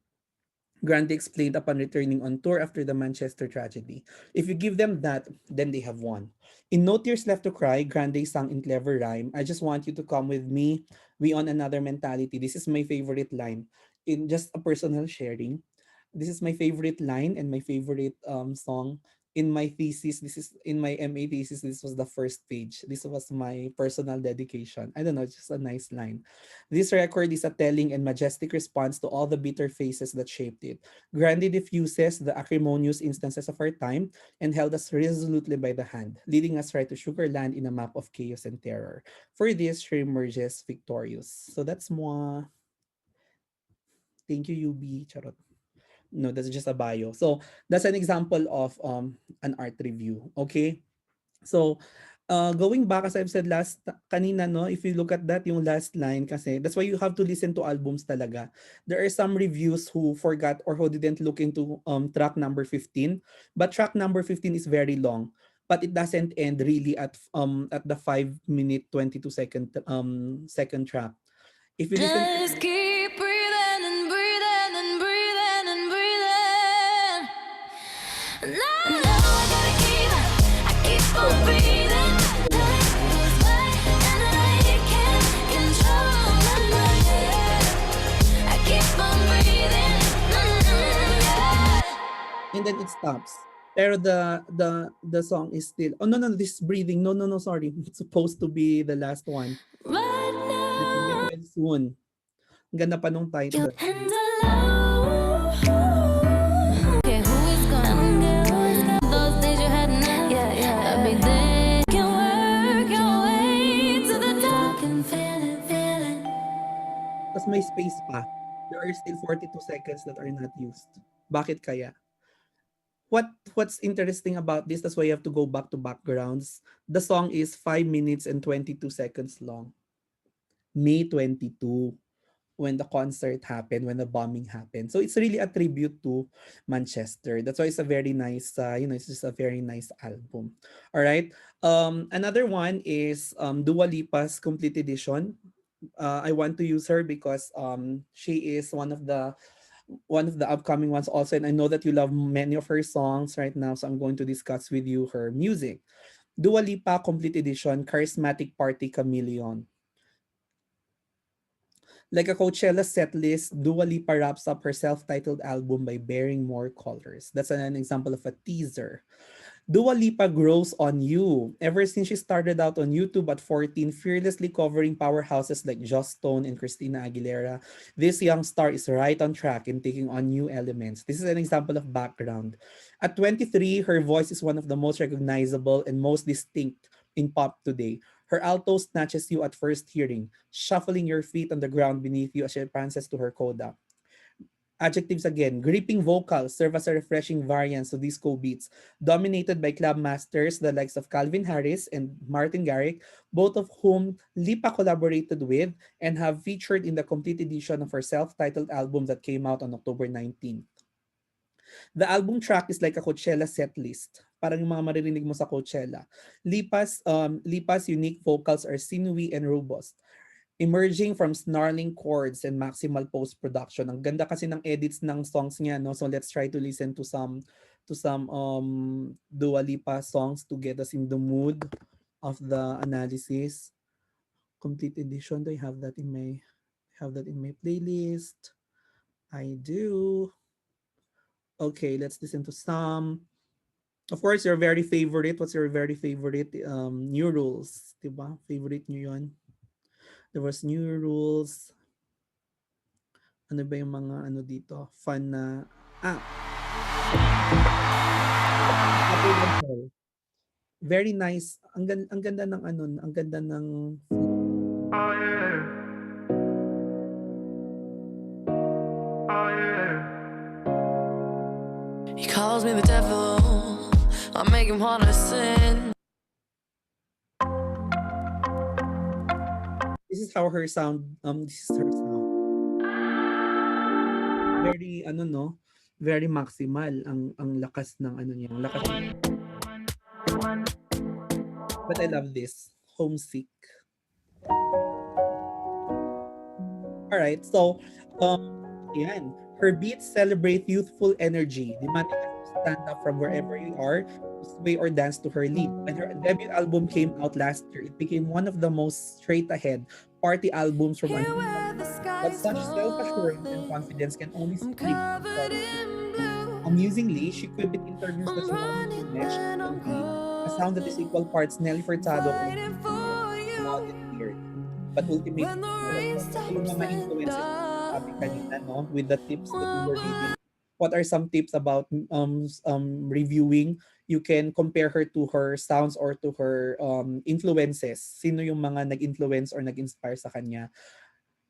Grande explained upon returning on tour after the Manchester tragedy. If you give them that, then they have won. In No Tears Left to Cry, Grande sang in clever rhyme, I just want you to come with me. We on another mentality. This is my favorite line. In just a personal sharing, this is my favorite line and my favorite song in my thesis. This is in my MA thesis. This was the first page. This was my personal dedication. I don't know, it's just a nice line. This record is a telling and majestic response to all the bitter faces that shaped it. Grande diffuses the acrimonious instances of our time and held us resolutely by the hand, leading us right to Sugarland in a map of chaos and terror. For this, she emerges victorious. So that's moi. Thank you, UB. Charot. No, that's just a bio. So that's an example of an art review. Okay. So going back, as I've said kanina, no, if you look at that, yung last line kasi, that's why you have to listen to albums talaga. There are some reviews who forgot or who didn't look into track number 15, but track number 15 is very long. But it doesn't end really at the 5 minute 22 second track. If you listen to Just keep breathing and breathing and breathing and breathing. No, no, I keep on breathing. Time goes by and I can't control my mind. I keep on breathing. Yeah. and then it stops. Pero the song is still, oh no no, this breathing, no no no, sorry, it's supposed to be the last one. Right This will get now, well soon. Ang ganda pa nung you title. and alone. Okay, who is gone? I don't care who is gone. Those days you had now. Yeah, yeah. I'll be there. Can work your way to the top. Can feel it, feel it. Tapos may space pa. There are still 42 seconds that are not used. Bakit kaya? What's interesting about this, that's why you have to go back to backgrounds. The song is 5 minutes and 22 seconds long. May 22, when the concert happened, when the bombing happened. So it's really a tribute to Manchester. That's why it's a very nice, it's just a very nice album. All right. Another one is Dua Lipa's Complete Edition. I want to use her because she is one of the upcoming ones also, and I know that you love many of her songs right now, so I'm going to discuss with you her music. Dua Lipa Complete Edition, Charismatic Party Chameleon. Like a Coachella setlist, Dua Lipa wraps up her self-titled album by bearing more colors. That's an example of a teaser. Dua Lipa grows on you. Ever since she started out on YouTube at 14, fearlessly covering powerhouses like Joss Stone and Christina Aguilera, this young star is right on track in taking on new elements. This is an example of background. At 23, her voice is one of the most recognizable and most distinct in pop today. Her alto snatches you at first hearing, shuffling your feet on the ground beneath you as she prances to her coda. Adjectives again. Gripping vocals serve as a refreshing variance to disco beats, dominated by club masters the likes of Calvin Harris and Martin Garrix, both of whom Lipa collaborated with and have featured in the complete edition of her self-titled album that came out on October 19th. The album track is like a Coachella set list. Parang yung mga maririnig mo sa Coachella. Lipa's unique vocals are sinewy and robust, emerging from snarling chords and maximal post-production. Ang ganda kasi ng edits ng songs niya, no? So let's try to listen to some Dua Lipa songs to get us in the mood of the analysis. Complete edition. Do I have that in my playlist? I do. Okay, let's listen to some. Of course, your very favorite. What's your very favorite? New Rules, 'di ba? Favorite niyo 'yon. There was New Rules. Ano ba yung mga ano dito? Fun na. Ah, Upper Control. Very nice. Ang ganda ng ano, ang ganda ng He calls me the devil. I make him wanna sin. this is how her sound, this is her sound. Very ano no, very maximal ang lakas ng ano niya, ang lakas. But I love this. Homesick. All right. So, yan. Her beats celebrate youthful energy, demanding us to stand up from wherever you are, to sway or dance to her lead. When her debut album came out last year, it became one of the most straight-ahead party albums from an but such self-assurance and confidence can only spring from solitude. Amusingly, she quipped in interviews that she wanted to match a sound that is equal parts Nelly Furtado and loud and weird. But ultimately, yung mga influences sabi kanina, no, with the tips that we were reading, what are some tips about reviewing? You can compare her to her sounds or to her influences. Sino yung mga nag-influence or nag-inspire sa kanya?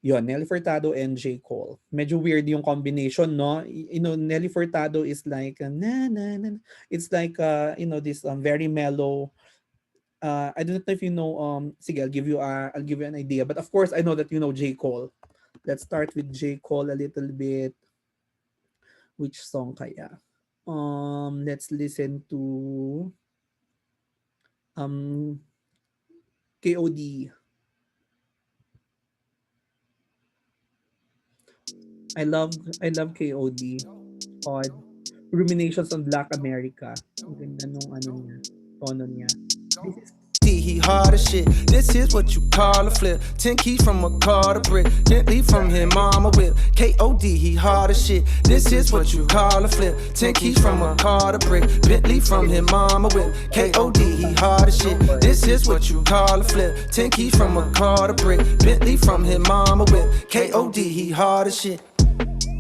Yon, Nelly Furtado and J. Cole. Medyo weird yung combination, no? You know, Nelly Furtado is like, na, na, na. It's like, this very mellow. I don't know if you know, sige, I'll give you an idea. But of course, I know that you know J. Cole. Let's start with J. Cole a little bit. Which song kaya? Let's listen to KOD. I love KOD. Odd. Ruminations on Black America. Ang ganda nung ano niya, tono niya. This is He hard as shit. This is what you call a flip. 10 keys from a car to brick. Bentley from him, mama whip. KOD, he hard as shit. This is what you call a flip. 10 keys from a car to brick. Bentley from him, mama whip. KOD, he hard as shit. This is what you call a flip. 10 keys from a car to brick. Bentley from him, mama whip. KOD, he hard as shit.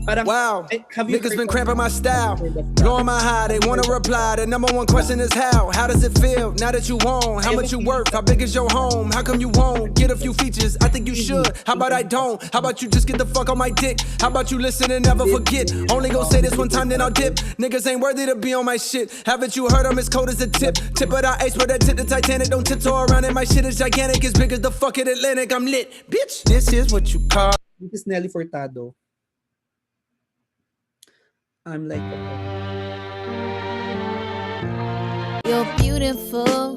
parang, Wow, have you niggas heard been of- cramping my style. Blowing my high, they wanna reply. The number one question is how? How does it feel now that you own? How much you worth? How big is your home? How come you won't get a few features? I think you should. How about I don't? How about you just get the fuck on my dick? How about you listen and never forget? Only gon' say this one time, then I'll dip. Niggas ain't worthy to be on my shit. Haven't you heard I'm as cold as a tip? Tip of the ice, but that tip the Titanic. Don't tiptoe around it. My shit is gigantic, as big as the fucking Atlantic. I'm lit, bitch. This is what you call. This is Nelly Furtado. I'm like, You're beautiful,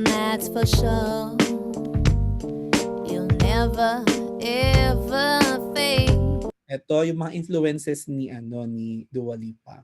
that's for sure. You'll never, ever fade. eto yung mga influences ni Dua Lipa.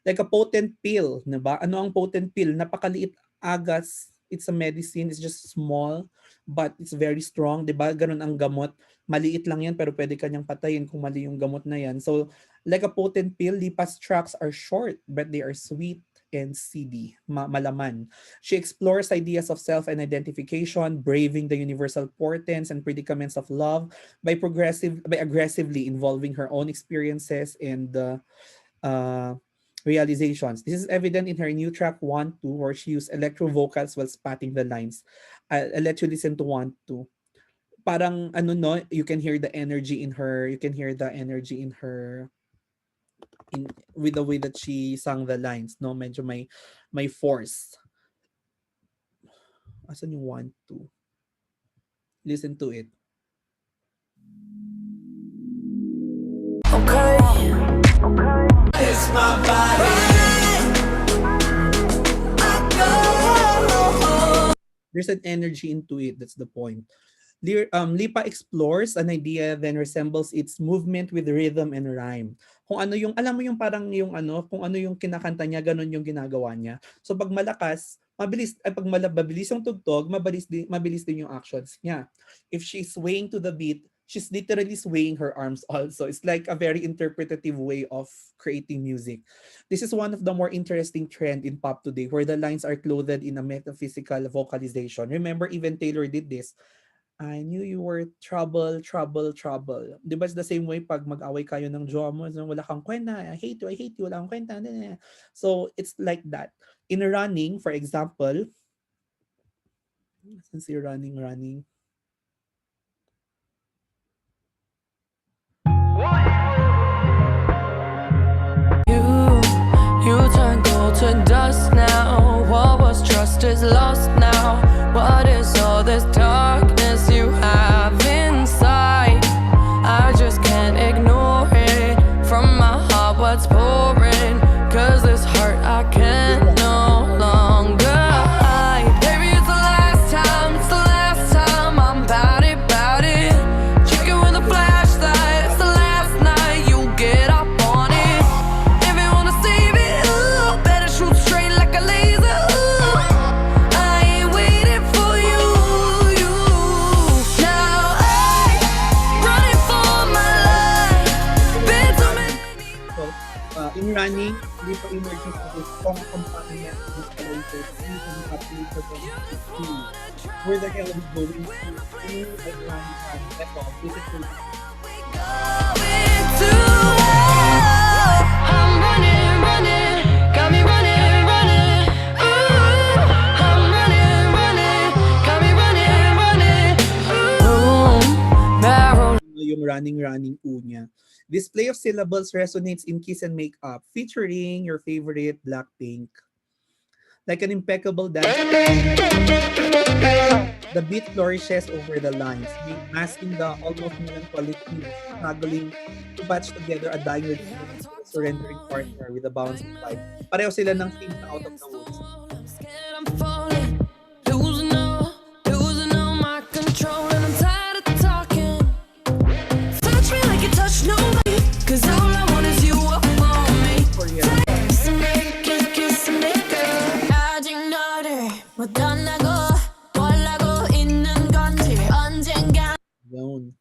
Like a potent pill, 'di ba? Ano ang potent pill? Napakaliit agas. It's a medicine. It's just small, but it's very strong, 'di ba? Ganun ang gamot. Maliit lang yan pero pwede kanyang patayin kung mali yung gamot na yan. So, like a potent pill, Lipa's tracks are short but they are sweet and seedy, malaman. She explores ideas of self and identification, braving the universal portents and predicaments of love by aggressively involving her own experiences and realizations. This is evident in her new track 1-2 where she used electro vocals while spatting the lines. I'll let you listen to 1-2. Parang ano no, you can hear the energy in her, with the way that she sang the lines, no? Medyo may force. Asan yung 1-2? Listen to it. Okay. It's my body. There's an energy into it. That's the point. Lipa explores an idea then resembles its movement with rhythm and rhyme. Kung ano yung, alam mo yung parang yung ano, kung ano yung kinakanta niya, ganun yung ginagawa niya. So pag malakas, mabilis, pag mabilis yung tugtog, mabilis din yung actions niya. If she's swaying to the beat, she's literally swaying her arms also. It's like a very interpretative way of creating music. This is one of the more interesting trend in pop today where the lines are clothed in a metaphysical vocalization. Remember, even Taylor did this. I knew you were trouble, trouble, trouble. Di ba it's the same way pag mag-away kayo ng jowa mo, so wala kang kwenta, I hate you, wala kang kwenta. So it's like that. In running, for example, since you're running. You turn gold to dust now. What was trust is lost now. What is all this darkness you have inside? I just can't ignore it. From my heart what's pouring, 'cause this heart I can't no longer hide. Baby, it's the last time, it's the last time I'm bout it, bout it. Check it with a flashlight, it's the last night you get up on it. If you wanna save it, ooh, better shoot straight like a laser, ooh. I ain't waiting for you, you. Now I running for my life. Been too many. So, in running, hindi pa emerging sa this strong companion to this character. Hindi pa happy sa where the hell are we going to? New and running and eto, beautiful. Going to war. I'm running, running, got me running, running. Ooh, I'm running, running, got me running, running. Ooh, barrel. Yung running unya. Display of syllables resonates in Kiss and Make Up, featuring your favorite Blackpink. Like an impeccable dance, the beat flourishes over the lines, masking the almost melancholic themes, struggling to patch together a dying rhythm with a surrendering partner with a bouncing vibe. Pareho sila ng theme na Out of the Woods. I'm scared I'm falling, losing all my control, and I'm tired of talking. Touch me like you touch nobody, 'cause all I want is you up on me. Korea. Kiss me, girl. 아직 너를 못 떠나고 원하고 있는 건지 언젠가. Yun.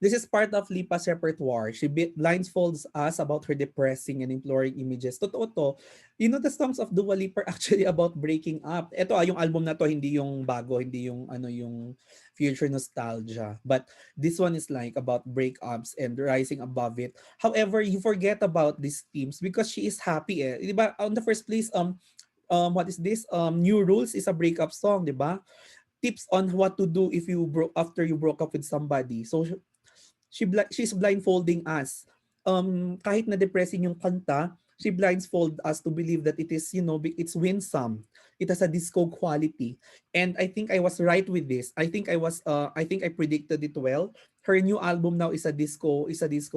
This is part of Lipa's repertoire. She blindfolds us about her depressing and imploring images. Totoo to. You know, the songs of Dua Lipa are actually about breaking up. Ito, yung album na to, hindi yung bago, hindi yung yung future nostalgia. But this one is like about breakups and rising above it. However, you forget about these themes because she is happy eh. Diba? On the first place, what is this? New Rules is a breakup song, diba? Tips on what to do if you after you broke up with somebody. So she's blindfolding us. Kahit na depressing yung kanta, she blindfold us to believe that it is, it's winsome. It has a disco quality. And I think I was right with this. I think I predicted it well. Her new album now is a disco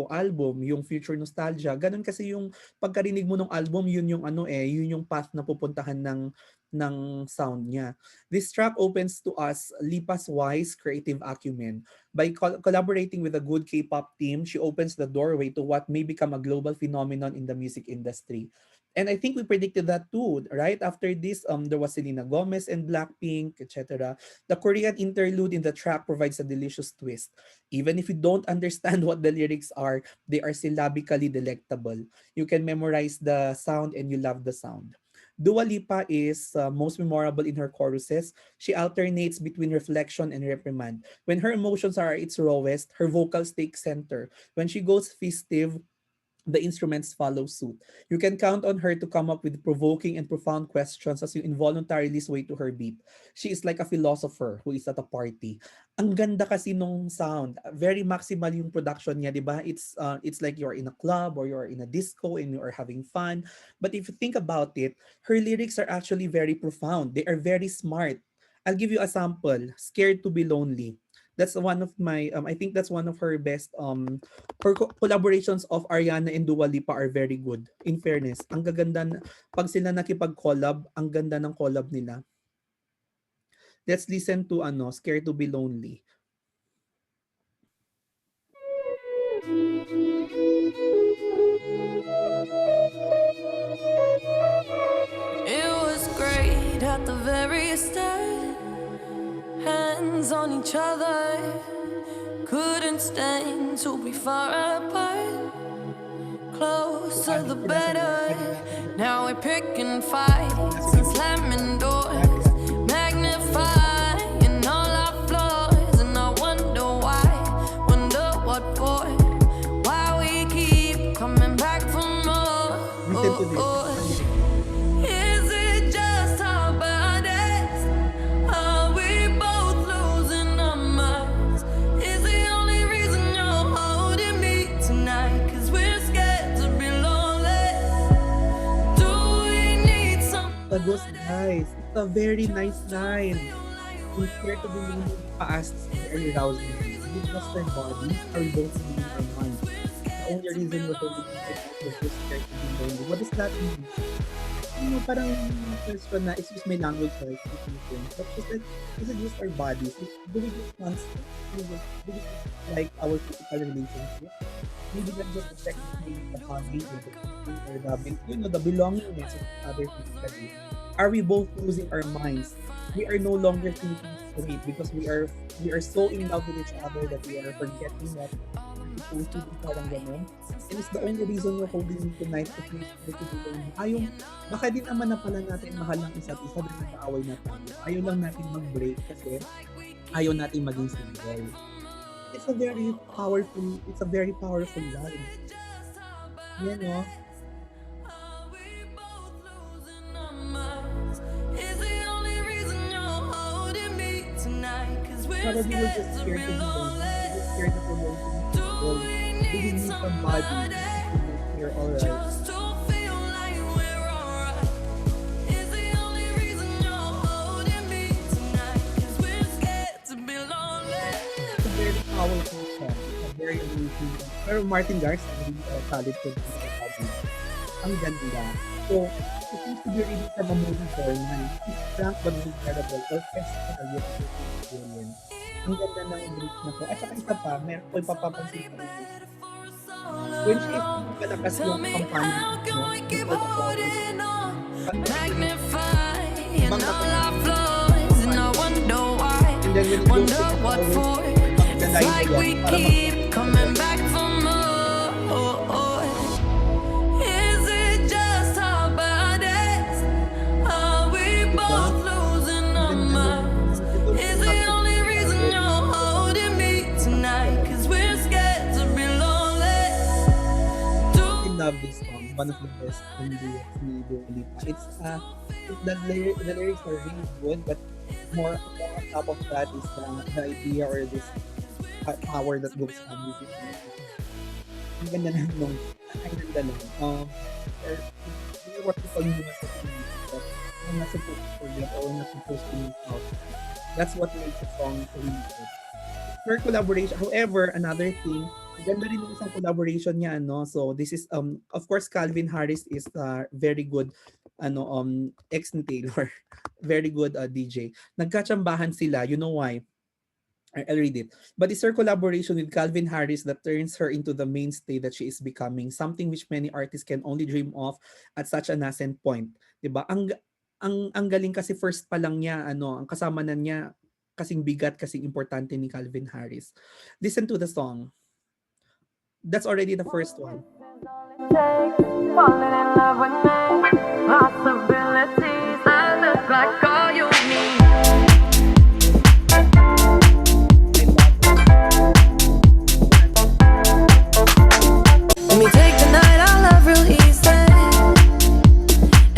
album, yung Future Nostalgia. Ganun kasi yung pagkarinig mo ng album, yun yung path na pupuntahan ng sound niya. This track opens to us Lipa's wise creative acumen. By collaborating with a good K-pop team, she opens the doorway to what may become a global phenomenon in the music industry. And I think we predicted that too, right? After this, there was Selena Gomez and Blackpink, etc. The Korean interlude in the track provides a delicious twist. Even if you don't understand what the lyrics are, they are syllabically delectable. You can memorize the sound and you love the sound. Dua Lipa is most memorable in her choruses. She alternates between reflection and reprimand. When her emotions are at its rawest, her vocals take center. When she goes festive, the instruments follow suit. You can count on her to come up with provoking and profound questions as you involuntarily sway to her beat. She is like a philosopher who is at a party. Ang ganda kasi nung sound. Very maximal yung production niya, di ba? It's like you're in a club or you're in a disco and you're having fun. But if you think about it, her lyrics are actually very profound. They are very smart. I'll give you a sample. Scared to be lonely. That's one of my I think that's one of her best her collaborations of Ariana and Dua Lipa are very good. In fairness, ang gaganda pag sila nakipag-collab, ang ganda ng collab nila. Let's listen to Scared to be Lonely. It was great at the very start. Hands on each other, couldn't stand to be far apart. Closer the better. Now we're picking fights and slamming doors, magnifying all our flaws. the Ghost guys. It's a very nice line. Compare to the lonely past and arousing. We just our bodies are both moving our minds. The only reason we're holding it is just scared to be lonely. What does that mean? Parang question na, excuse my language, right? But it's like, is it just our bodies? Do we just want, do we just like our physical relationship? Maybe not just the sex, maybe the hobby, or the cooking, or the belongingness of other physically. Are we both losing our minds? We are no longer thinking straight because we are so in love with each other that we are forgetting that we're supposed to be parang gano'n. And it's the only reason we're holding me tonight to feel to be ayong, baka din naman na pala natin mahal ng isa't isa dahil nag-aaway na tayo. Ayaw lang natin mag-break kasi ayaw natin maging single. It's a very powerful line. Yan o. Probably we're just scared to be lonely. We're just scared that we're going to be single. We need somebody to make we're alright. It's a very powerful song. It's a very amazing song. Pero Martin Garrix, really talented singer. Ang ganda. So, it seems to be reading from a movie for man. It's frank but incredible. Orchestra with experience. Ang ganda ng lyrics na to. At saka isa pa, meron ko ipapapansin ko. When she is malakas yung kampanya, Magnify and all our flaws, and I wonder why, and then when it goes wonder to what the for. It's like we keep coming back for more. Is it just our bodies? Are we both losing our minds? Is the only reason you're holding me tonight? 'Cause we're scared to be lonely. I love this song. One of the best in the Dua Lipa. It's the lyrics are really good, but more on top of that is the idea or this power that goes on with it. Ang ganda na nung, ang ganda lang. What people knew as a community, but we're not supposed to forget or we're not supposed to miss out. That's what makes the song really good. For collaboration, however, another thing, ganda rin yung isang collaboration niya, ano. So this is of course Calvin Harris is very good ex ni Taylor. Very good DJ. Nagkatsambahan sila, you know why? I'll read it. But it's her collaboration with Calvin Harris that turns her into the mainstay that she is becoming, something which many artists can only dream of at such a nascent point. 'Di ba? Ang galing kasi first pa lang niya, ang kasama na niya kasing bigat, kasing importante ni Calvin Harris. Listen to the song. That's already the first one. Falling in love with me, possibilities. I look like all you need. Let me take the night, I love real easy.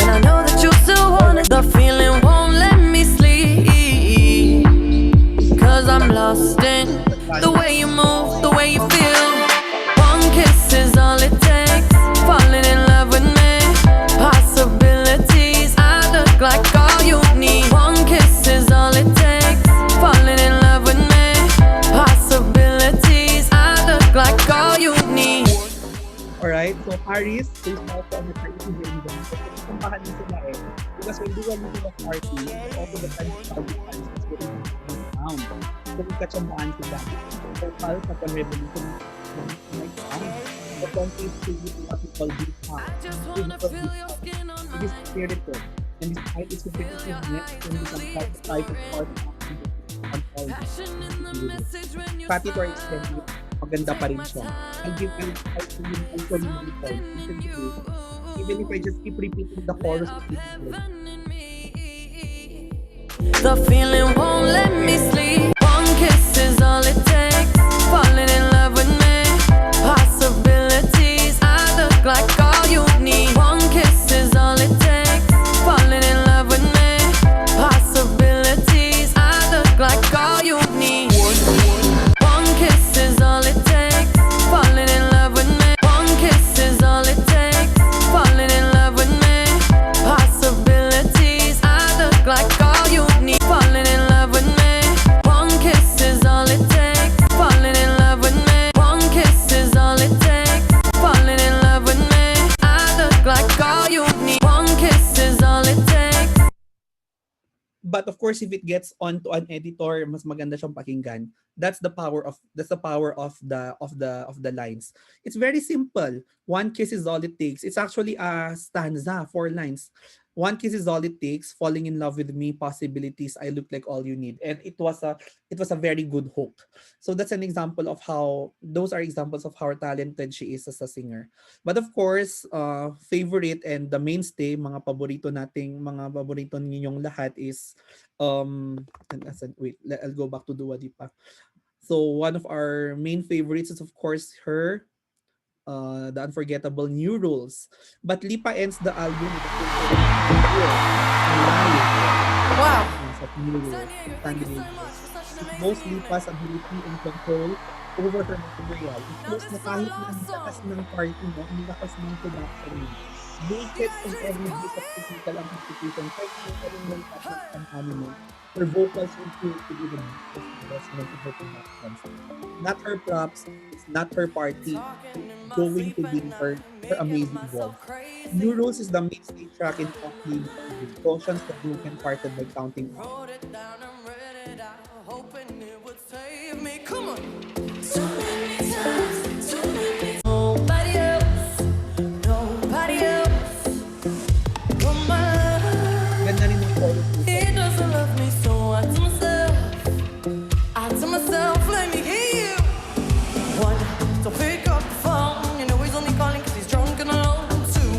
And I know that you still want it. The feeling won't let me sleep. 'Cause I'm lost in the way you move, the way you feel. One kiss is all it takes. Falling in love with me. Possibilities. I look like all you need. One kiss is all it takes. Falling in love with me. Possibilities. I look like all you need. Alright, so Harris, there's also on the party here in the kumpahan din sila eh. Because when Dua Lipa party, also the time of party fans is very sound. So kung katsambahan sila, total sa pan-revolution ng sound. The country is filled with what we call beat pop. It is spirited. And this fight is competitive next and become type of party on all. Pati to our extent, maganda pa rin siya. I'll give you also many times. Even if I just keep repeating the chorus of this word. The feeling won't let me sleep. One kiss is all it takes. Falling in love with me. Possibilities. I look like all you need. One kiss is all it takes. Falling in love with me. Possibilities. I look like all you need. One kiss is all it takes. Falling in love with me. One kiss is all it takes. Falling in love with me. Possibilities. But of course, if it gets onto an editor, mas maganda siyang pakinggan. That's the power of the lines. It's very simple. One kiss is all it takes. It's actually a stanza, 4 lines. One kiss is all it takes. Falling in love with me, possibilities. I look like all you need. And it was a very good hook. So that's an example of how those are examples of how talented she is as a singer. But of course, favorite and the mainstay, mga paborito ninyong lahat is I'll go back to Dua Lipa. So one of our main favorites is of course her the unforgettable New Rules. But Lipa ends the album with a Wow. of New Rules. San Diego. It boasts Lipa's ability and control over her material. It shows na kahit na ang lakas ng party mo, ang lakas ng production mo, naked in every bit of technical amplification, kahit na rin ng tapos ang anime, her vocals will feel to be the best of her productions. Not her props, it's not her party, it's going to be her amazing voice. New Rules is the mainstay track in pop music. Cautions the broken parted by counting. Wrote it down and read it out, hoping it would save me. Come on. Too many times, too many Nobody else, nobody else. Come on. Ganda rin ng chorus nito. He doesn't love me, so I tell myself, let me hear you. One, don't pick up the phone. You know he's only calling 'cause he's drunk and alone. Two,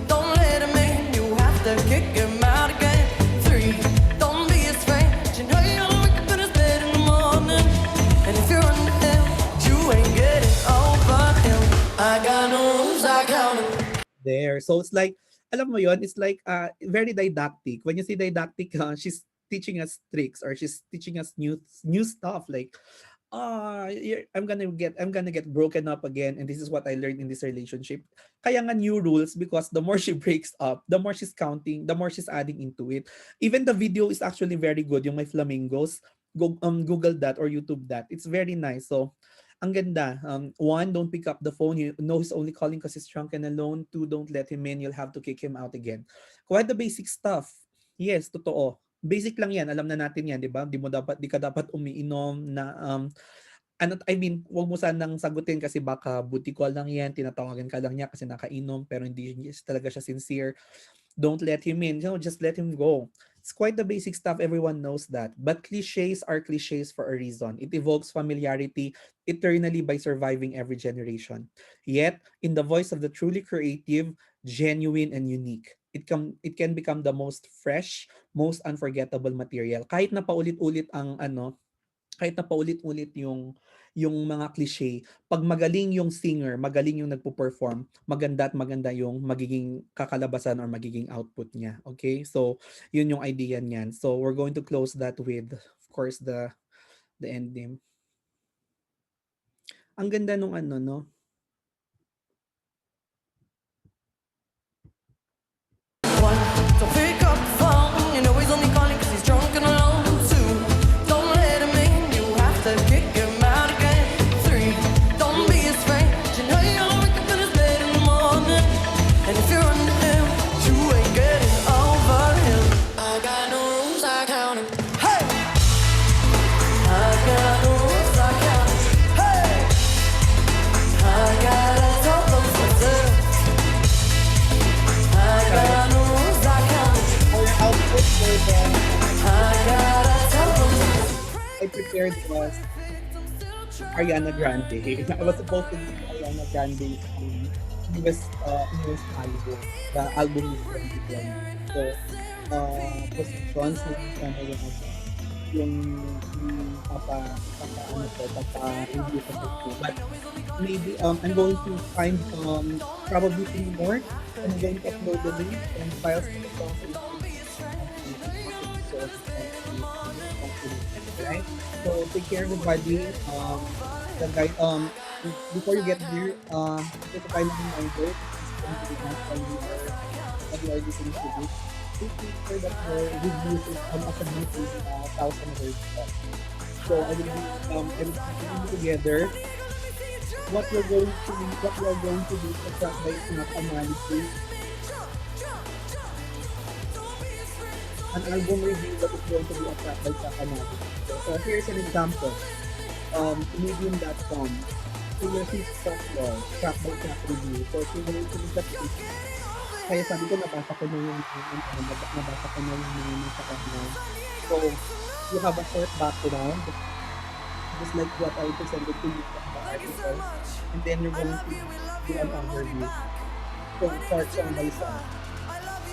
don't let him in. You have to kick him out again. Three, don't be his friend. You know you don't wake up in his bed in the morning. And if you're under him, you ain't getting over him. I got no rules, I count 'em. There. So it's like, alam mo yon, it's like very didactic. When you say didactic, she's teaching us tricks or she's teaching us new stuff like I'm gonna get broken up again and this is what I learned in this relationship. Kaya nga new rules because the more she breaks up, the more she's counting, the more she's adding into it. Even the video is actually very good, yung may flamingos. Google that or YouTube that. It's very nice. So ang ganda. One, don't pick up the phone. You know he's only calling because he's drunk and alone. Two, don't let him in. You'll have to kick him out again. Quite the basic stuff. Yes, totoo. Basic lang yan. Alam na natin yan, di ba? Di ka dapat umiinom na wag mo sanang sagutin kasi baka booty call lang yan, tinatawagan ka lang niya kasi nakainom pero hindi talaga siya sincere. Don't let him in, just let him go. It's quite the basic stuff, everyone knows that. But cliches are cliches for a reason. It evokes familiarity eternally by surviving every generation. Yet, in the voice of the truly creative, genuine, and unique, it can become the most fresh, most unforgettable material. Kahit na paulit-ulit yung mga cliche, pag magaling yung singer, magaling yung nagpo-perform, maganda at maganda yung magiging kakalabasan or magiging output niya. Okay? So, yun yung idea niyan. So, we're going to close that with, of course, the end name. Ang ganda nung no? One, don't pick up the phone. You know he's only calling 'cause he's drunk and alone. Two, don't let him in. You have to kick him out again. Three, don't be his friend. You know you don't wake up in his bed in the morning. And if you're under him, you ain't getting over him. I got no rules, I count 'em. Hey, I got no rules, I count 'em. Hey, I gotta tell them myself. I got no rules, I count 'em. Our output for the I gotta tell them. I prepared was Ariana Grande. I was supposed to be Ariana Grande's newest album. The album is 2020. So, positions yung review ko sa two. But maybe I'm going to find probably 3 more and I'm going to upload the link and files to the song. Right? So take care everybody. The guy before you get here, just a final reminder, what you are listening to this. Please make sure that your reviews is academic is 1,000 words long. So I will be putting together what we are going to do to translate not analysis. an album review that is going to be a track by track analysis. So here's an example. Medium.com, Taylor Swift Folklore, track by track review. So if you're going to look at it, kaya sabi ko nabasa ko na nabasa ko na yung mga sa kanya. So you have a short background, just like what I presented to you from the article, and then you're going to do an overview. So start song by song.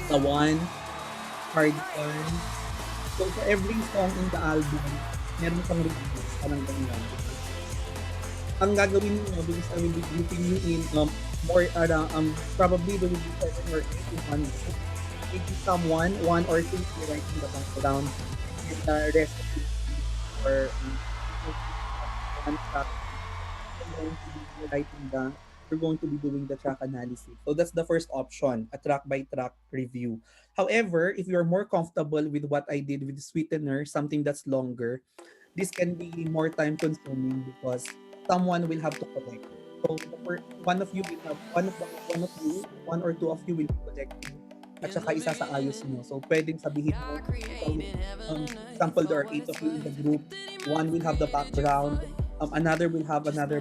The One, Hard Turn. So for every song in the album, meron kang reviews, parang ganyan. Ang gagawin niyo, because I will be grouping you in more probably there will be 7 or 8 in one group. Maybe someone, 1 or 2 will write in the background, and the rest of it or one track, you're going to be doing the track analysis. So that's the first option, a track by track review. However, if you're more comfortable with what I did with Sweetener, something that's longer, this can be more time consuming because someone will have to collect. So one of you will have one or two of you will be collecting at saka isa sa ayos mo. So pwedeng sabihin mo, example, there are 8 of you in the group. One will have the background, another will have another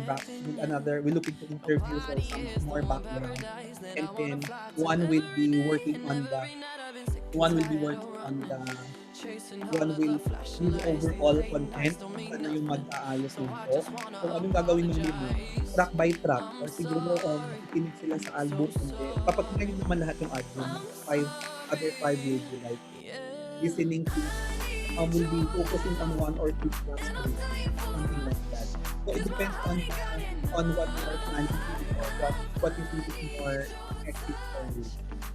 will look into interviews or some more background, and then one will be working on the one will do the overall content, ano yung mag-aayos nito. So anong gagawin mo nito? Track by track, or siguro makikinig sila sa album, hindi. Papakinggan naman lahat yung album. Other five will be like listening to, will be focusing on 1 or 2 tracks per week, something like that. So it depends on what you are planning to do or what you think is more effective for you.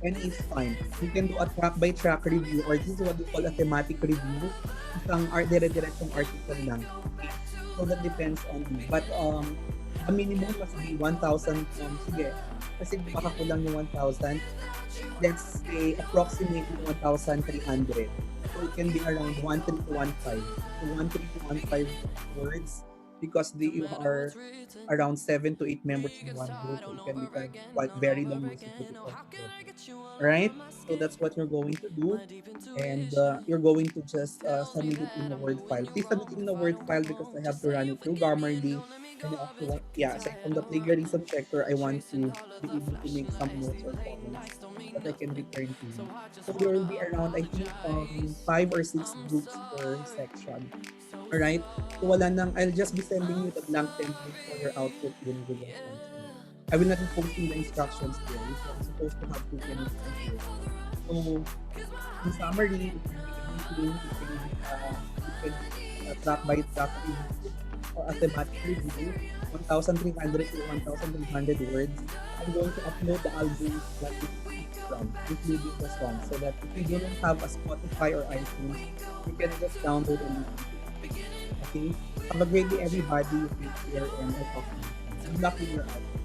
And it's fine. You can do a track by track review, or this is what we call a thematic review. Isang dire-diretsong article lang. So that depends on you. But a minimum must be 1,000. Sige, kasi baka kulang yung 1,000. Let's say approximately 1,300. So it can be around 1,3 to 1,5. So 1,3 to 1,5 words, because they are around 7 to 8 members in one group. So it can be quite very long. Alright? So that's what you're going to do. And you're going to just submit it in a Word file. Please submit it in a Word file because I have to run it through Grammarly. And also, aside from the plagiarism sector, I want to be able to make some notes or comments that I can return to you. So there will be around, I think, 5 or 6 groups per section. Alright? So wala nang, I'll just be sending you the blank template for your output in Google Forms. I will not be posting the instructions here. I'm supposed to have to get it here. So, in summary, it can be track by track or a thematic review, 1,300 to 1,300 words. I'm going to upload the album that is from, including the song, so that if you don't have a Spotify or iTunes, you can just download and listen. Okay? Have a great day, everybody. Take care, and I talk to you. Good luck with your album.